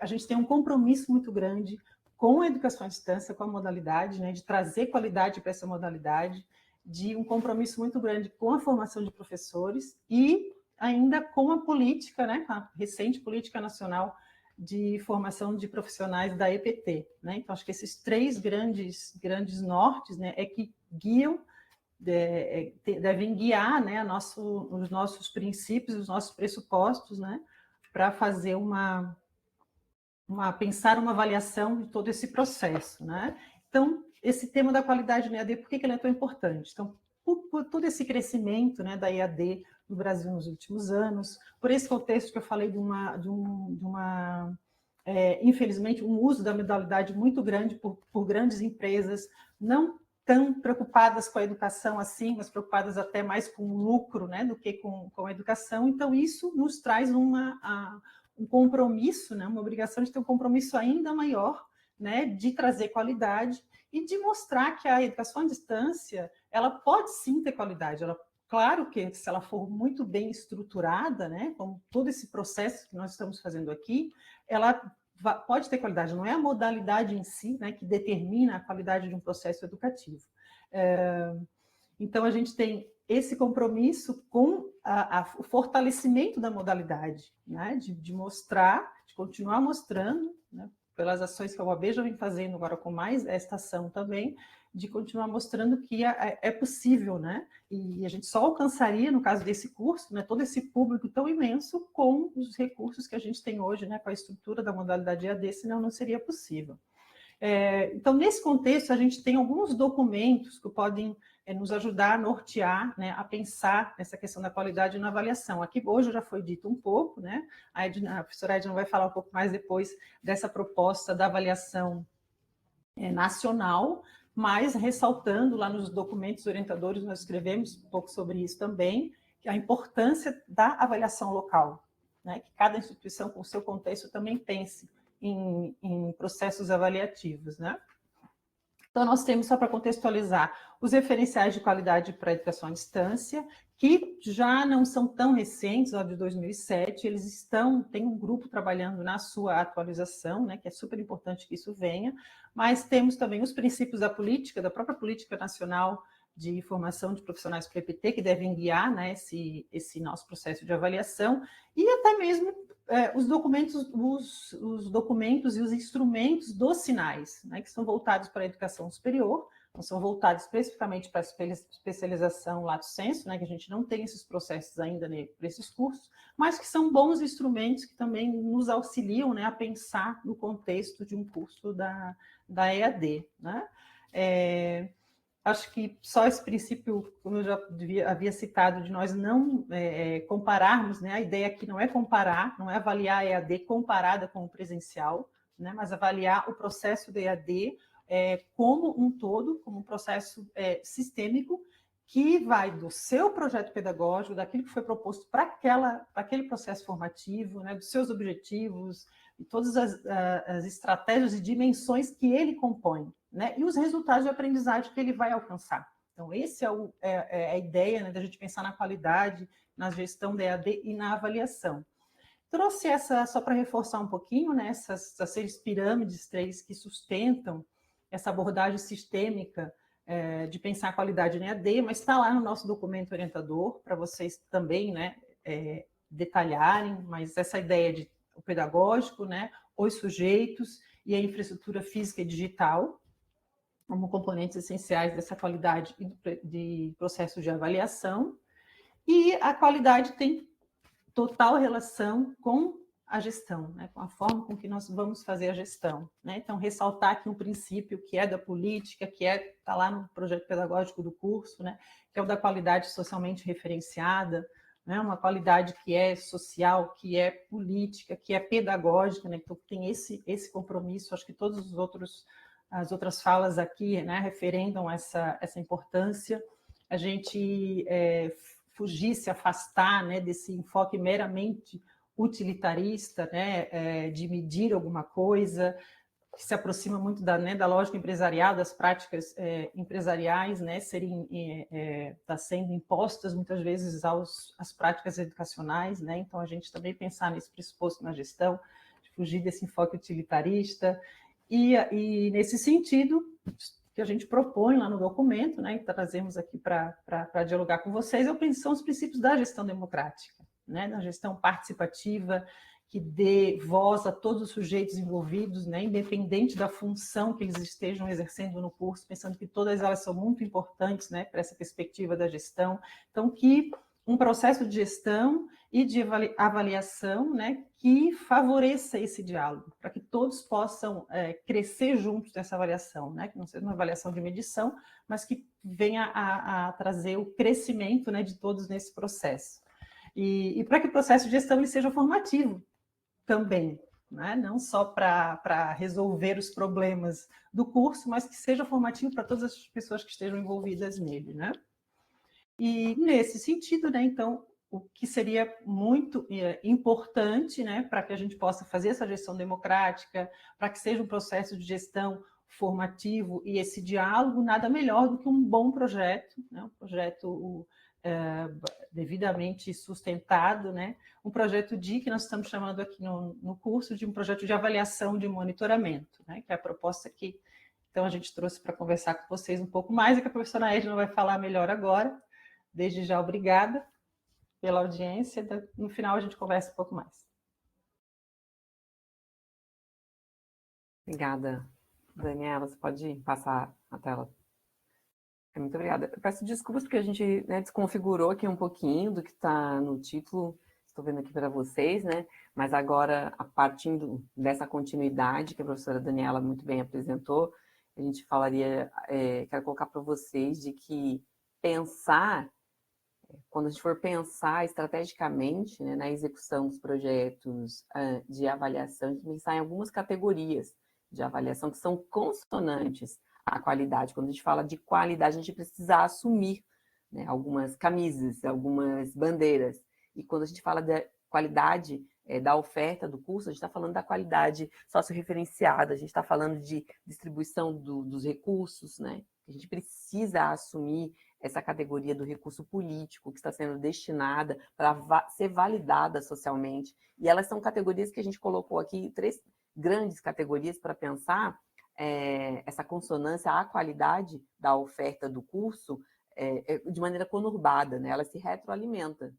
A gente tem um compromisso muito grande com a educação à distância, com a modalidade, né, de trazer qualidade para essa modalidade, de um compromisso muito grande com a formação de professores e ainda com a política, né, a recente política nacional de formação de profissionais da EPT. Né? Então, acho que esses 3 grandes nortes, né, que guiam, devem guiar, né, os nossos princípios, os nossos pressupostos, né, para fazer pensar uma avaliação de todo esse processo. Né? Então, esse tema da qualidade na EAD, por que ele é tão importante? Então, por todo esse crescimento, né, da EAD no Brasil nos últimos anos, por esse contexto que eu falei infelizmente, um uso da modalidade muito grande por grandes empresas, não tão preocupadas com a educação assim, mas preocupadas até mais com o lucro, né, do que com a educação. Então, isso nos traz um compromisso, né, uma obrigação de ter um compromisso ainda maior, né, de trazer qualidade e de mostrar que a educação à distância ela pode sim ter qualidade. Claro que se ela for muito bem estruturada, né, como todo esse processo que nós estamos fazendo aqui, ela pode ter qualidade. Não é a modalidade em si, né, que determina a qualidade de um processo educativo. Então, a gente tem esse compromisso com o fortalecimento da modalidade, né, de mostrar, de continuar mostrando, né, pelas ações que a UAB já vem fazendo agora com mais esta ação também, de continuar mostrando que é possível, né? E a gente só alcançaria, no caso desse curso, né, todo esse público tão imenso com os recursos que a gente tem hoje, né, com a estrutura da modalidade EAD, senão não seria possível. Então, nesse contexto, a gente tem alguns documentos que podem nos ajudar a nortear, né, a pensar nessa questão da qualidade na avaliação. Aqui hoje já foi dito um pouco, né? A professora Edna vai falar um pouco mais depois dessa proposta da avaliação nacional, mas ressaltando lá nos documentos orientadores, nós escrevemos um pouco sobre isso também, que a importância da avaliação local, né? Que cada instituição, com o seu contexto, também pense em processos avaliativos, né? Então, nós temos, só para contextualizar, os referenciais de qualidade para a educação à distância, que já não são tão recentes, ó, de 2007, tem um grupo trabalhando na sua atualização, né, que é super importante que isso venha, mas temos também os princípios da política, da própria Política Nacional de Formação de Profissionais para o EPT, que devem guiar, né, esse nosso processo de avaliação, e até mesmo os documentos e os instrumentos dos sinais, né, que são voltados para a educação superior, não são voltados especificamente para a especialização lato sensu, né, que a gente não tem esses processos ainda para esses cursos, mas que são bons instrumentos que também nos auxiliam, né, a pensar no contexto de um curso da EAD. Né? Acho que só esse princípio, como eu já havia citado, de nós não compararmos, né? A ideia aqui não é comparar, não é avaliar a EAD comparada com o presencial, né? Mas avaliar o processo da EAD como um todo, como um processo sistêmico, que vai do seu projeto pedagógico, daquilo que foi proposto para aquele processo formativo, né? Dos seus objetivos, e todas as estratégias e dimensões que ele compõe, né? E os resultados de aprendizagem que ele vai alcançar. Então, essa é a ideia, né, da gente pensar na qualidade, na gestão da EAD e na avaliação. Trouxe só para reforçar um pouquinho, né, essas 6 pirâmides, 3 que sustentam essa abordagem sistêmica de pensar a qualidade na EAD, mas está lá no nosso documento orientador, para vocês também, né, detalharem, mas essa ideia de o pedagógico, né, os sujeitos e a infraestrutura física e digital, como componentes essenciais dessa qualidade e de processo de avaliação. E a qualidade tem total relação com a gestão, né, com a forma com que nós vamos fazer a gestão. Né? Então, ressaltar aqui um princípio que é da política, que está lá no projeto pedagógico do curso, né, que é o da qualidade socialmente referenciada, né, uma qualidade que é social, que é política, que é pedagógica, né, então tem esse compromisso. Acho que as outras falas aqui, né, referendam essa importância. A gente fugir, se afastar, né, desse enfoque meramente utilitarista, né, de medir alguma coisa, que se aproxima muito da lógica empresarial, das práticas empresariais, né, tá sendo impostas muitas vezes às práticas educacionais, né, então a gente também pensar nesse pressuposto na gestão, de fugir desse enfoque utilitarista, e nesse sentido, que a gente propõe lá no documento, né, e trazemos aqui para dialogar com vocês, são os princípios da gestão democrática, né, da gestão participativa, que dê voz a todos os sujeitos envolvidos, né, independente da função que eles estejam exercendo no curso, pensando que todas elas são muito importantes, né, para essa perspectiva da gestão. Então, que um processo de gestão e de avaliação, né, que favoreça esse diálogo, para que todos possam crescer juntos nessa avaliação, né, que não seja uma avaliação de medição, mas que venha a trazer o crescimento, né, de todos nesse processo. E para que o processo de gestão ele seja formativo também, né, não só para resolver os problemas do curso, mas que seja formativo para todas as pessoas que estejam envolvidas nele, né? E nesse sentido, né, então, o que seria muito importante, né, para que a gente possa fazer essa gestão democrática, para que seja um processo de gestão formativo e esse diálogo, nada melhor do que um bom projeto, né, um projeto devidamente sustentado, né, um projeto que nós estamos chamando aqui no curso de um projeto de avaliação de monitoramento, né, que é a proposta que então a gente trouxe para conversar com vocês um pouco mais e que a professora Edna vai falar melhor agora. Desde já, obrigada pela audiência. No final, a gente conversa um pouco mais. Obrigada, Daniela. Você pode passar a tela? Muito obrigada. Eu peço desculpas porque a gente, né, desconfigurou aqui um pouquinho do que está no título. estou vendo aqui para vocês, né? Mas agora, a partir dessa continuidade que a professora Daniela muito bem apresentou, a gente falaria, quero colocar para vocês de que pensar, quando a gente for pensar estrategicamente, né, na execução dos projetos de avaliação, a gente pensar em algumas categorias de avaliação que são consonantes à qualidade. Quando a gente fala de qualidade, a gente precisa assumir, né, algumas camisas, algumas bandeiras. E quando a gente fala da qualidade da oferta do curso, a gente está falando da qualidade sociorreferenciada, a gente está falando de distribuição dos recursos, né? A gente precisa assumir essa categoria do recurso político que está sendo destinada para ser validada socialmente. E elas são categorias que a gente colocou aqui, 3 grandes categorias para pensar essa consonância à qualidade da oferta do curso de maneira conurbada, né? Elas se retroalimentam.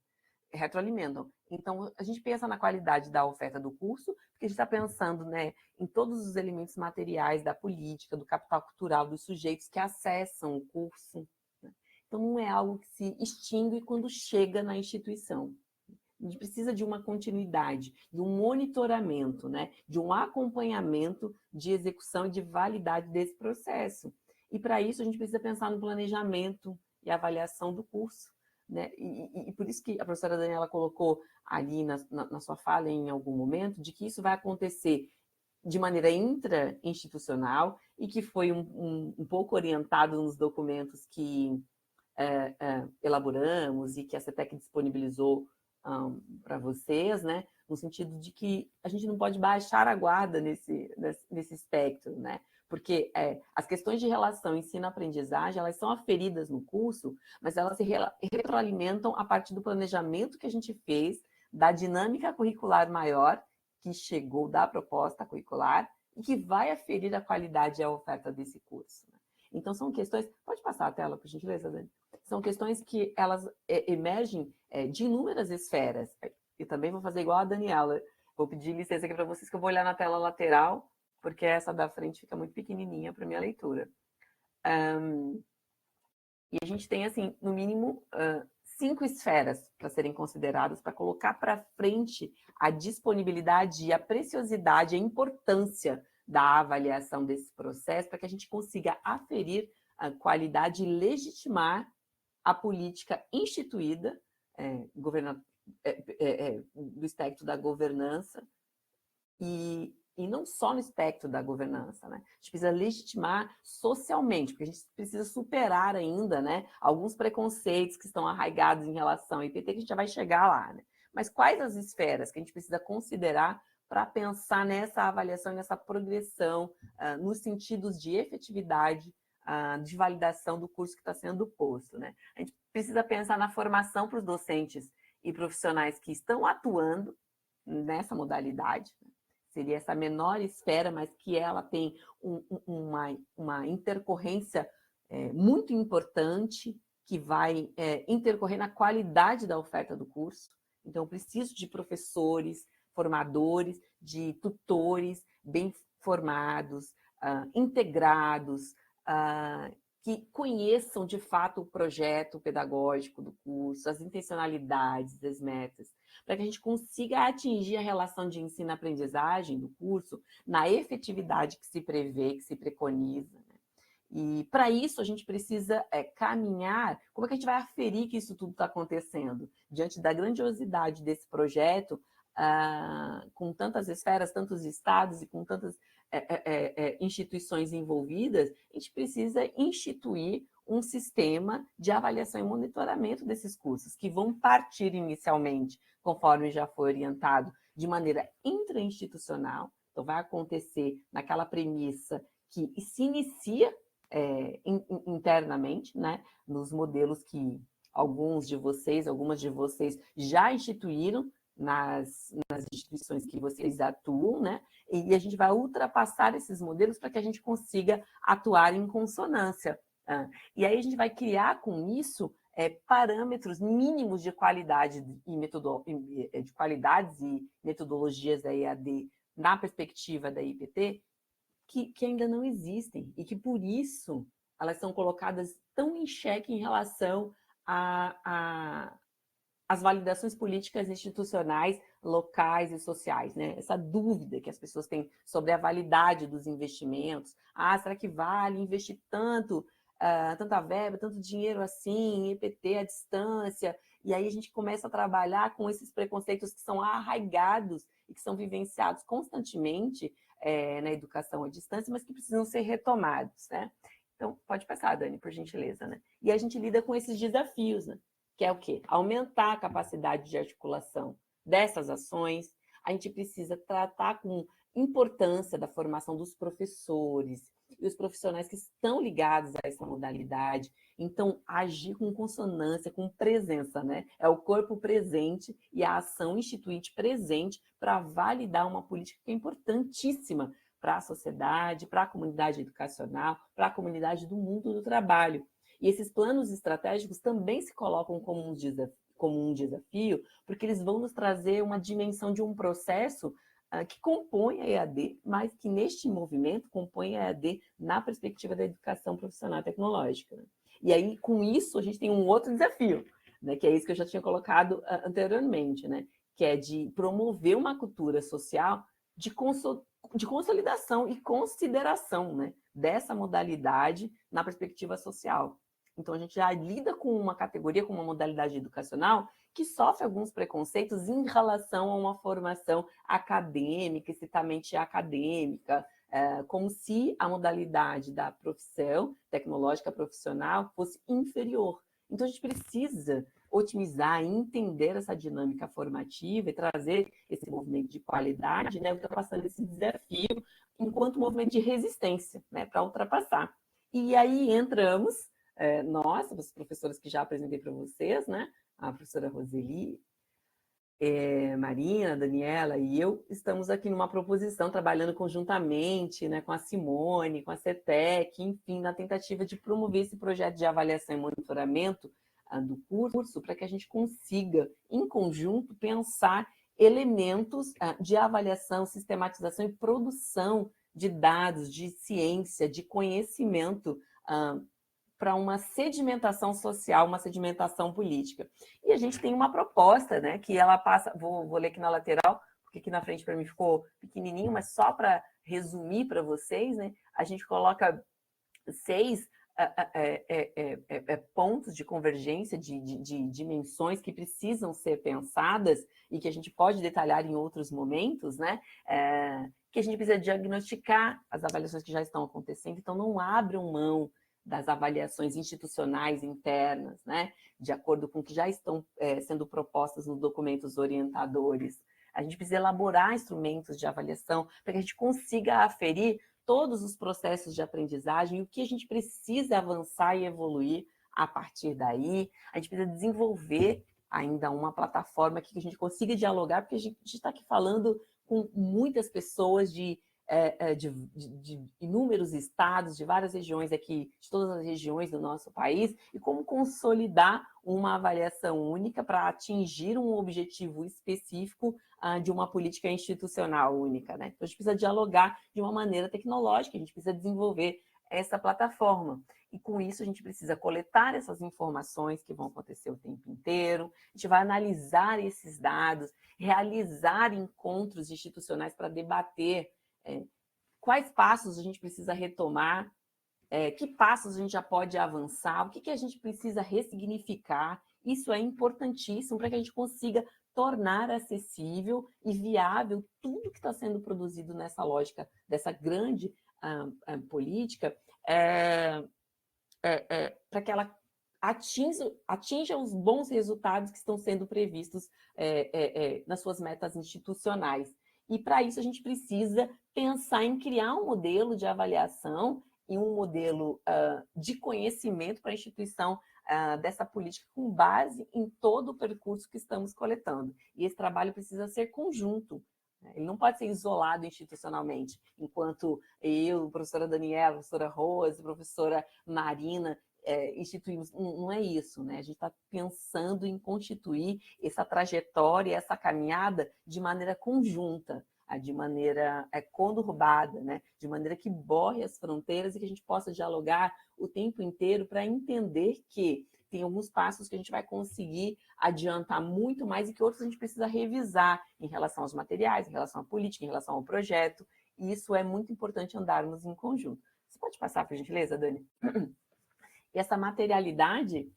Então, a gente pensa na qualidade da oferta do curso, porque a gente está pensando, né, em todos os elementos materiais da política, do capital cultural, dos sujeitos que acessam o curso. Né? Então, não é algo que se extingue quando chega na instituição. A gente precisa de uma continuidade, de um monitoramento, né, de um acompanhamento de execução e de validade desse processo. E, para isso, a gente precisa pensar no planejamento e avaliação do curso. Né? E por isso que a professora Daniela colocou ali na sua fala, em algum momento, de que isso vai acontecer de maneira intra-institucional e que foi um pouco orientado nos documentos que elaboramos e que a CETEC disponibilizou para vocês, né? No sentido de que a gente não pode baixar a guarda nesse espectro, né? Porque as questões de relação ensino-aprendizagem, elas são aferidas no curso, mas elas se retroalimentam a partir do planejamento que a gente fez, da dinâmica curricular maior, que chegou da proposta curricular, e que vai aferir a qualidade e a oferta desse curso. Né? Então, são questões... Pode passar a tela, por gentileza, Dani? São questões que elas emergem de inúmeras esferas. Eu também vou fazer igual a Daniela. Vou pedir licença aqui para vocês, que eu vou olhar na tela lateral, porque essa da frente fica muito pequenininha para minha leitura. E a gente tem, assim, no mínimo, 5 esferas para serem consideradas, para colocar para frente a disponibilidade e a preciosidade, a importância da avaliação desse processo, para que a gente consiga aferir a qualidade e legitimar a política instituída do espectro da governança e não só no espectro da governança, né? A gente precisa legitimar socialmente, porque a gente precisa superar ainda, né, alguns preconceitos que estão arraigados em relação ao IPT, que a gente já vai chegar lá, né? Mas quais as esferas que a gente precisa considerar para pensar nessa avaliação, nessa progressão, nos sentidos de efetividade, de validação do curso que está sendo posto, né? A gente precisa pensar na formação para os docentes e profissionais que estão atuando nessa modalidade, né? Seria essa menor esfera, mas que ela tem uma intercorrência muito importante, que vai intercorrer na qualidade da oferta do curso. Então, eu preciso de professores, formadores, de tutores bem formados, integrados, que conheçam de fato o projeto pedagógico do curso, as intencionalidades, as metas, para que a gente consiga atingir a relação de ensino-aprendizagem do curso na efetividade que se prevê, que se preconiza. Né? E, para isso, a gente precisa caminhar. Como é que a gente vai aferir que isso tudo está acontecendo? Diante da grandiosidade desse projeto, com tantas esferas, tantos estados e com tantas instituições envolvidas, a gente precisa instituir um sistema de avaliação e monitoramento desses cursos, que vão partir inicialmente, conforme já foi orientado, de maneira intrainstitucional. Então, vai acontecer naquela premissa que se inicia internamente, né, nos modelos que algumas de vocês já instituíram nas instituições que vocês atuam, né? E a gente vai ultrapassar esses modelos para que a gente consiga atuar em consonância. E aí a gente vai criar com isso parâmetros mínimos de qualidade de qualidades e metodologias da EAD na perspectiva da IPT que ainda não existem e que, por isso, elas são colocadas tão em xeque em relação as validações políticas institucionais, locais e sociais, né? Essa dúvida que as pessoas têm sobre a validade dos investimentos. Será que vale investir tanto, tanta verba, tanto dinheiro assim, em EPT à distância? E aí a gente começa a trabalhar com esses preconceitos que são arraigados e que são vivenciados constantemente na educação à distância, mas que precisam ser retomados, né? Então, pode passar, Dani, por gentileza, né? E a gente lida com esses desafios, né? Que é o quê? Aumentar a capacidade de articulação dessas ações. A gente precisa tratar com importância da formação dos professores e os profissionais que estão ligados a essa modalidade. Então, agir com consonância, com presença, né? É o corpo presente e a ação instituinte presente para validar uma política que é importantíssima para a sociedade, para a comunidade educacional, para a comunidade do mundo do trabalho. E esses planos estratégicos também se colocam como um desafio, porque eles vão nos trazer uma dimensão de um processo que compõe a EAD, mas que neste movimento compõe a EAD na perspectiva da educação profissional e tecnológica. Né? E aí, com isso, a gente tem um outro desafio, né, que é isso que eu já tinha colocado anteriormente, né, que é de promover uma cultura social de consolidação e consideração, né, dessa modalidade na perspectiva social. Então, a gente já lida com uma categoria, com uma modalidade educacional que sofre alguns preconceitos em relação a uma formação acadêmica, estritamente acadêmica, como se a modalidade da profissão tecnológica profissional fosse inferior. Então, a gente precisa otimizar e entender essa dinâmica formativa e trazer esse movimento de qualidade, né, ultrapassando esse desafio enquanto movimento de resistência, né, para ultrapassar. E aí entramos, nós, as professoras que já apresentei para vocês, né, a professora Roseli, Marina, Daniela e eu, estamos aqui numa proposição, trabalhando conjuntamente, né, com a Simone, com a CETEC, enfim, na tentativa de promover esse projeto de avaliação e monitoramento do curso, para que a gente consiga, em conjunto, pensar elementos de avaliação, sistematização e produção de dados, de ciência, de conhecimento para uma sedimentação social, uma sedimentação política. E a gente tem uma proposta, né, que ela passa, vou ler aqui na lateral, porque aqui na frente para mim ficou pequenininho, mas só para resumir para vocês, né, a gente coloca 6 pontos de convergência, de dimensões que precisam ser pensadas e que a gente pode detalhar em outros momentos, né, que a gente precisa diagnosticar as avaliações que já estão acontecendo, então não abram mão das avaliações institucionais internas, né, de acordo com o que já estão sendo propostas nos documentos orientadores. A gente precisa elaborar instrumentos de avaliação para que a gente consiga aferir todos os processos de aprendizagem e o que a gente precisa avançar e evoluir a partir daí. A gente precisa desenvolver ainda uma plataforma que a gente consiga dialogar, porque a gente está aqui falando com muitas pessoas de inúmeros estados, de várias regiões aqui, de todas as regiões do nosso país, e como consolidar uma avaliação única para atingir um objetivo específico de uma política institucional única, né? Então, a gente precisa dialogar de uma maneira tecnológica, a gente precisa desenvolver essa plataforma. E com isso a gente precisa coletar essas informações que vão acontecer o tempo inteiro, a gente vai analisar esses dados, realizar encontros institucionais para debater quais passos a gente precisa retomar, que passos a gente já pode avançar, o que a gente precisa ressignificar. Isso é importantíssimo para que a gente consiga tornar acessível e viável tudo que está sendo produzido nessa lógica dessa grande política, para que ela atinja os bons resultados que estão sendo previstos nas suas metas institucionais. E, para isso, a gente precisa pensar em criar um modelo de avaliação e um modelo de conhecimento para a instituição dessa política com base em todo o percurso que estamos coletando. E esse trabalho precisa ser conjunto, né? Ele não pode ser isolado institucionalmente, enquanto eu, a professora Daniela, a professora Rose, a professora Marina, instituímos. Não é isso, né? A gente está pensando em constituir essa trajetória, essa caminhada de maneira conjunta. de maneira conturbada, né? De maneira que borre as fronteiras e que a gente possa dialogar o tempo inteiro para entender que tem alguns passos que a gente vai conseguir adiantar muito mais e que outros a gente precisa revisar em relação aos materiais, em relação à política, em relação ao projeto. E isso é muito importante andarmos em conjunto. Você pode passar, por gentileza, Dani? E essa materialidade,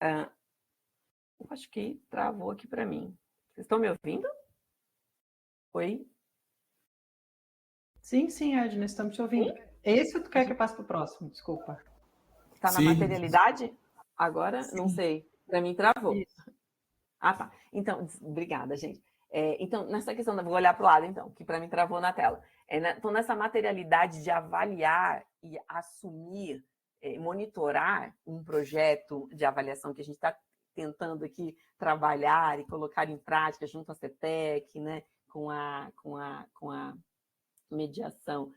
eu acho que travou aqui para mim. Vocês estão me ouvindo? Oi? Sim, Edna, estamos te ouvindo. Esse ou tu quer que eu passe para o próximo? Desculpa. Está na materialidade? Agora, Sim. não sei. Para mim, travou. Isso. Ah, tá. Então, obrigada, gente. Então, nessa questão, vou olhar para o lado, então, que para mim travou na tela. Então, nessa materialidade de avaliar e assumir, monitorar um projeto de avaliação que a gente está tentando aqui trabalhar e colocar em prática junto à CETEC, né, com a mediação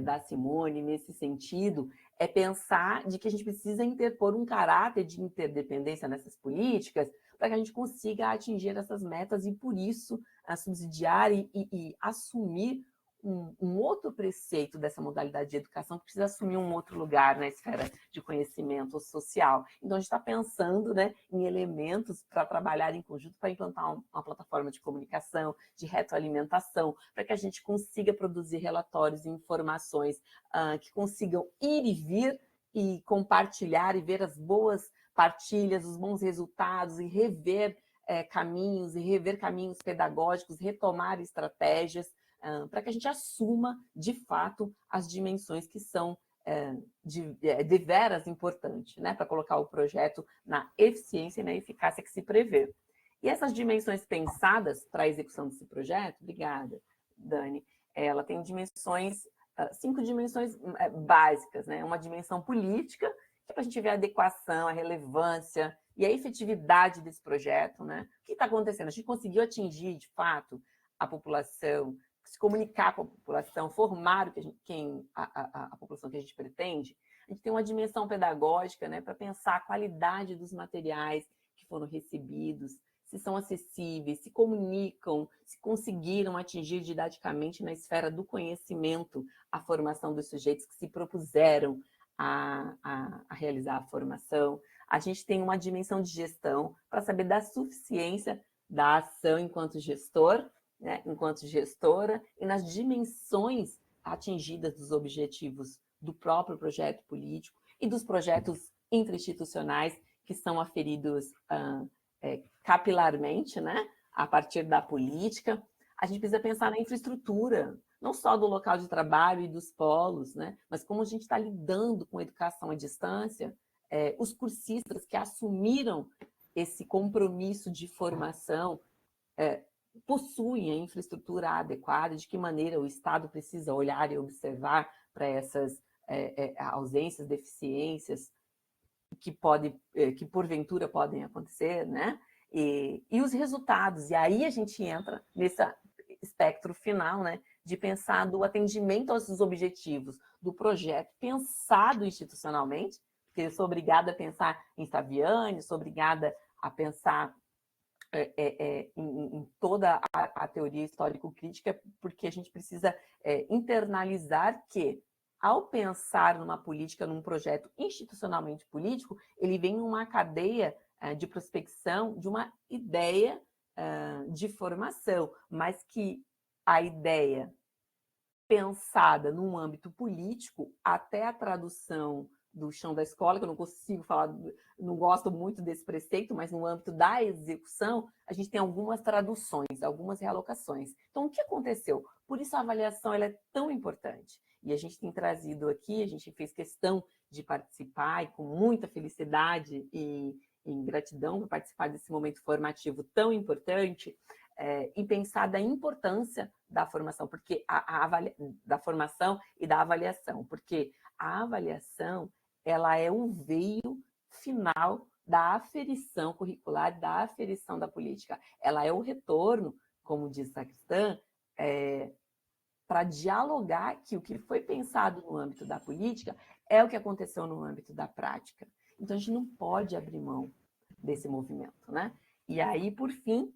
da Simone nesse sentido, é pensar de que a gente precisa interpor um caráter de interdependência nessas políticas para que a gente consiga atingir essas metas e, por isso, subsidiar e assumir um outro preceito dessa modalidade de educação que precisa assumir um outro lugar na esfera de conhecimento social. Então, a gente está pensando, né, em elementos para trabalhar em conjunto, para implantar uma plataforma de comunicação, de retroalimentação, para que a gente consiga produzir relatórios e informações que consigam ir e vir e compartilhar e ver as boas partilhas, os bons resultados e rever caminhos pedagógicos, retomar estratégias, para que a gente assuma, de fato, as dimensões que são de veras importantes, né, para colocar o projeto na eficiência e na eficácia que se prevê. E essas dimensões pensadas para a execução desse projeto, obrigada, Dani, ela tem dimensões, 5 dimensões básicas, né? Uma dimensão política, que é para a gente ver a adequação, a relevância e a efetividade desse projeto, né? O que está acontecendo? A gente conseguiu atingir, de fato, a população, se comunicar com a população, formar a população que a gente pretende. A gente tem uma dimensão pedagógica, né, para pensar a qualidade dos materiais que foram recebidos, se são acessíveis, se comunicam, se conseguiram atingir didaticamente na esfera do conhecimento a formação dos sujeitos que se propuseram a realizar a formação. A gente tem uma dimensão de gestão para saber da suficiência da ação enquanto gestor, né, enquanto gestora, e nas dimensões atingidas dos objetivos do próprio projeto político e dos projetos intrainstitucionais que são aferidos capilarmente, né, a partir da política. A gente precisa pensar na infraestrutura, não só do local de trabalho e dos polos, né, mas como a gente está lidando com a educação à distância, os cursistas que assumiram esse compromisso de formação possuem a infraestrutura adequada, de que maneira o Estado precisa olhar e observar para essas ausências, deficiências que porventura podem acontecer, né? E os resultados, e aí a gente entra nesse espectro final, né, de pensar do atendimento aos objetivos do projeto pensado institucionalmente, porque eu sou obrigada a pensar em Saviani, sou obrigada a pensar em toda a teoria histórico-crítica, porque a gente precisa internalizar que, ao pensar numa política, num projeto institucionalmente político, ele vem numa cadeia de prospecção de uma ideia de formação, mas que a ideia pensada num âmbito político, até a tradução do chão da escola, que eu não consigo falar, não gosto muito desse preceito, mas no âmbito da execução, a gente tem algumas traduções, algumas realocações. Então, o que aconteceu? Por isso a avaliação ela é tão importante. E a gente tem trazido aqui, a gente fez questão de participar e com muita felicidade e gratidão por participar desse momento formativo tão importante, e pensar da importância da formação, porque da formação e da avaliação, porque a avaliação ela é o veio final da aferição curricular, da aferição da política. Ela é o retorno, como diz Sacristã, para dialogar que o que foi pensado no âmbito da política é o que aconteceu no âmbito da prática. Então, a gente não pode abrir mão desse movimento, né? E aí, por fim,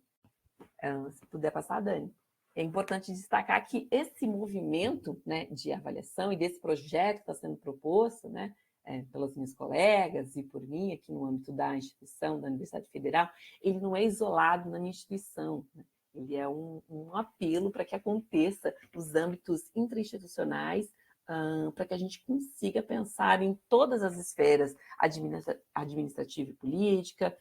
Se puder passar, Dani. É importante destacar que esse movimento, né, de avaliação e desse projeto que está sendo proposto, né, pelas minhas colegas e por mim, aqui no âmbito da instituição, da Universidade Federal, ele não é isolado na minha instituição, né? Ele é um apelo para que aconteça nos âmbitos intrainstitucionais, para que a gente consiga pensar em todas as esferas administrativa e política,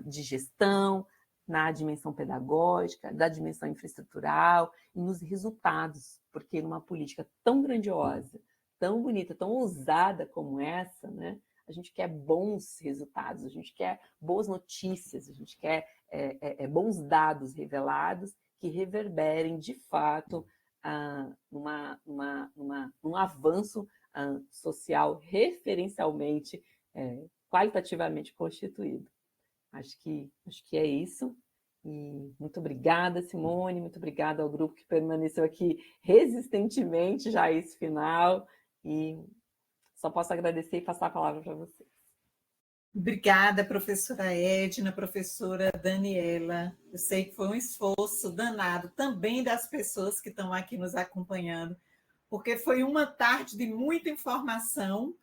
de gestão, na dimensão pedagógica, da dimensão infraestrutural e nos resultados, porque numa política tão grandiosa, tão bonita, tão ousada como essa, né, a gente quer bons resultados, a gente quer boas notícias, a gente quer bons dados revelados que reverberem, de fato, num avanço social referencialmente, qualitativamente constituído. Acho que é isso. E muito obrigada, Simone, muito obrigada ao grupo que permaneceu aqui resistentemente já a esse final. E só posso agradecer e passar a palavra para vocês. Obrigada, professora Edna, professora Daniela. Eu sei que foi um esforço danado também das pessoas que estão aqui nos acompanhando, porque foi uma tarde de muita informação,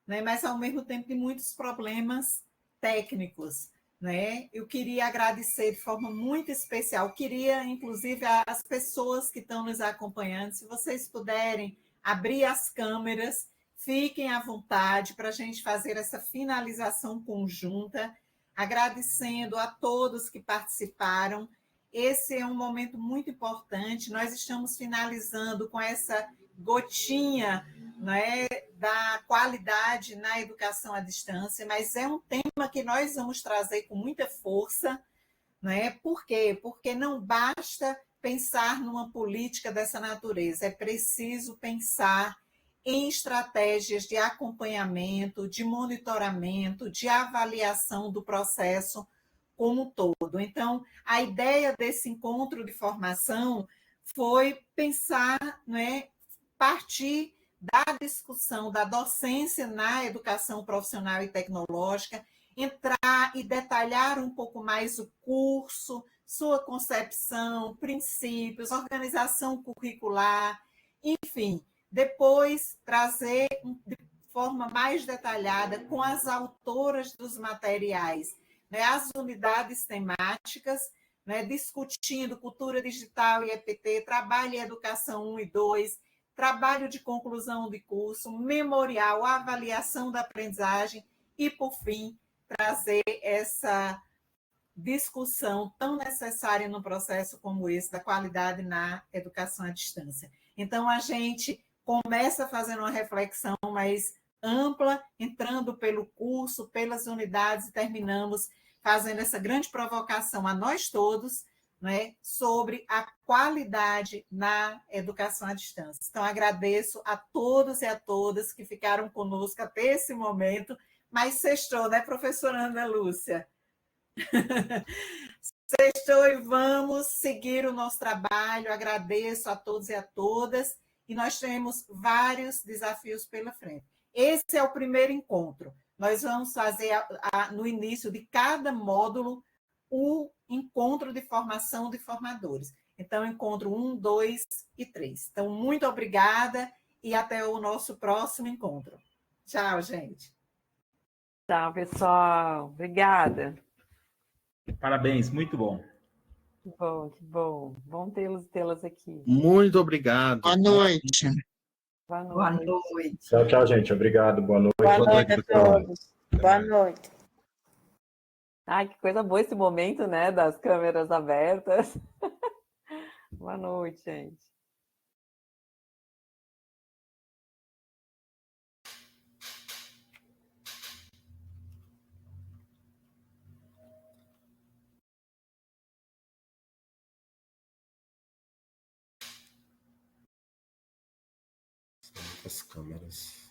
né, mas ao mesmo tempo de muitos problemas técnicos, né? Eu queria agradecer de forma muito especial, queria inclusive as pessoas que estão nos acompanhando, se vocês puderem abrir as câmeras, fiquem à vontade para a gente fazer essa finalização conjunta, agradecendo a todos que participaram. Esse é um momento muito importante, nós estamos finalizando com essa gotinha, né, da qualidade na educação à distância, mas é um tema que nós vamos trazer com muita força, né? Por quê? Porque não basta pensar numa política dessa natureza, é preciso pensar em estratégias de acompanhamento, de monitoramento, de avaliação do processo como um todo. Então, a ideia desse encontro de formação foi pensar, né, partir da discussão da docência na educação profissional e tecnológica, entrar e detalhar um pouco mais o curso, sua concepção, princípios, organização curricular, enfim, depois trazer de forma mais detalhada com as autoras dos materiais, né, as unidades temáticas, né, discutindo cultura digital e EPT, trabalho e educação 1 e 2, trabalho de conclusão de curso, memorial, avaliação da aprendizagem e, por fim, trazer essa discussão tão necessária num processo como esse, da qualidade na educação à distância. Então, a gente começa fazendo uma reflexão mais ampla, entrando pelo curso, pelas unidades, e terminamos fazendo essa grande provocação a nós todos, né, sobre a qualidade na educação à distância. Então, agradeço a todos e a todas que ficaram conosco até esse momento, mas sextou, né, professora Ana Lúcia? Sextou e vamos seguir o nosso trabalho. Agradeço a todos e a todas, e nós temos vários desafios pela frente. Esse é o primeiro encontro. Nós vamos fazer, no início de cada módulo, o encontro de formação de formadores. Então, encontro 1, 2 e 3. Então, muito obrigada e até o nosso próximo encontro. Tchau, gente. Tchau, pessoal. Obrigada. Parabéns, muito bom. Que bom, que bom. Bom tê-las aqui. Muito obrigado. Boa noite. Boa noite. Boa noite. Tchau, tchau, gente. Obrigado. Boa noite. Boa Boa noite noite, a pessoal. todos. Boa noite. Ai, que coisa boa esse momento, né, das câmeras abertas. Boa noite, gente. As câmeras.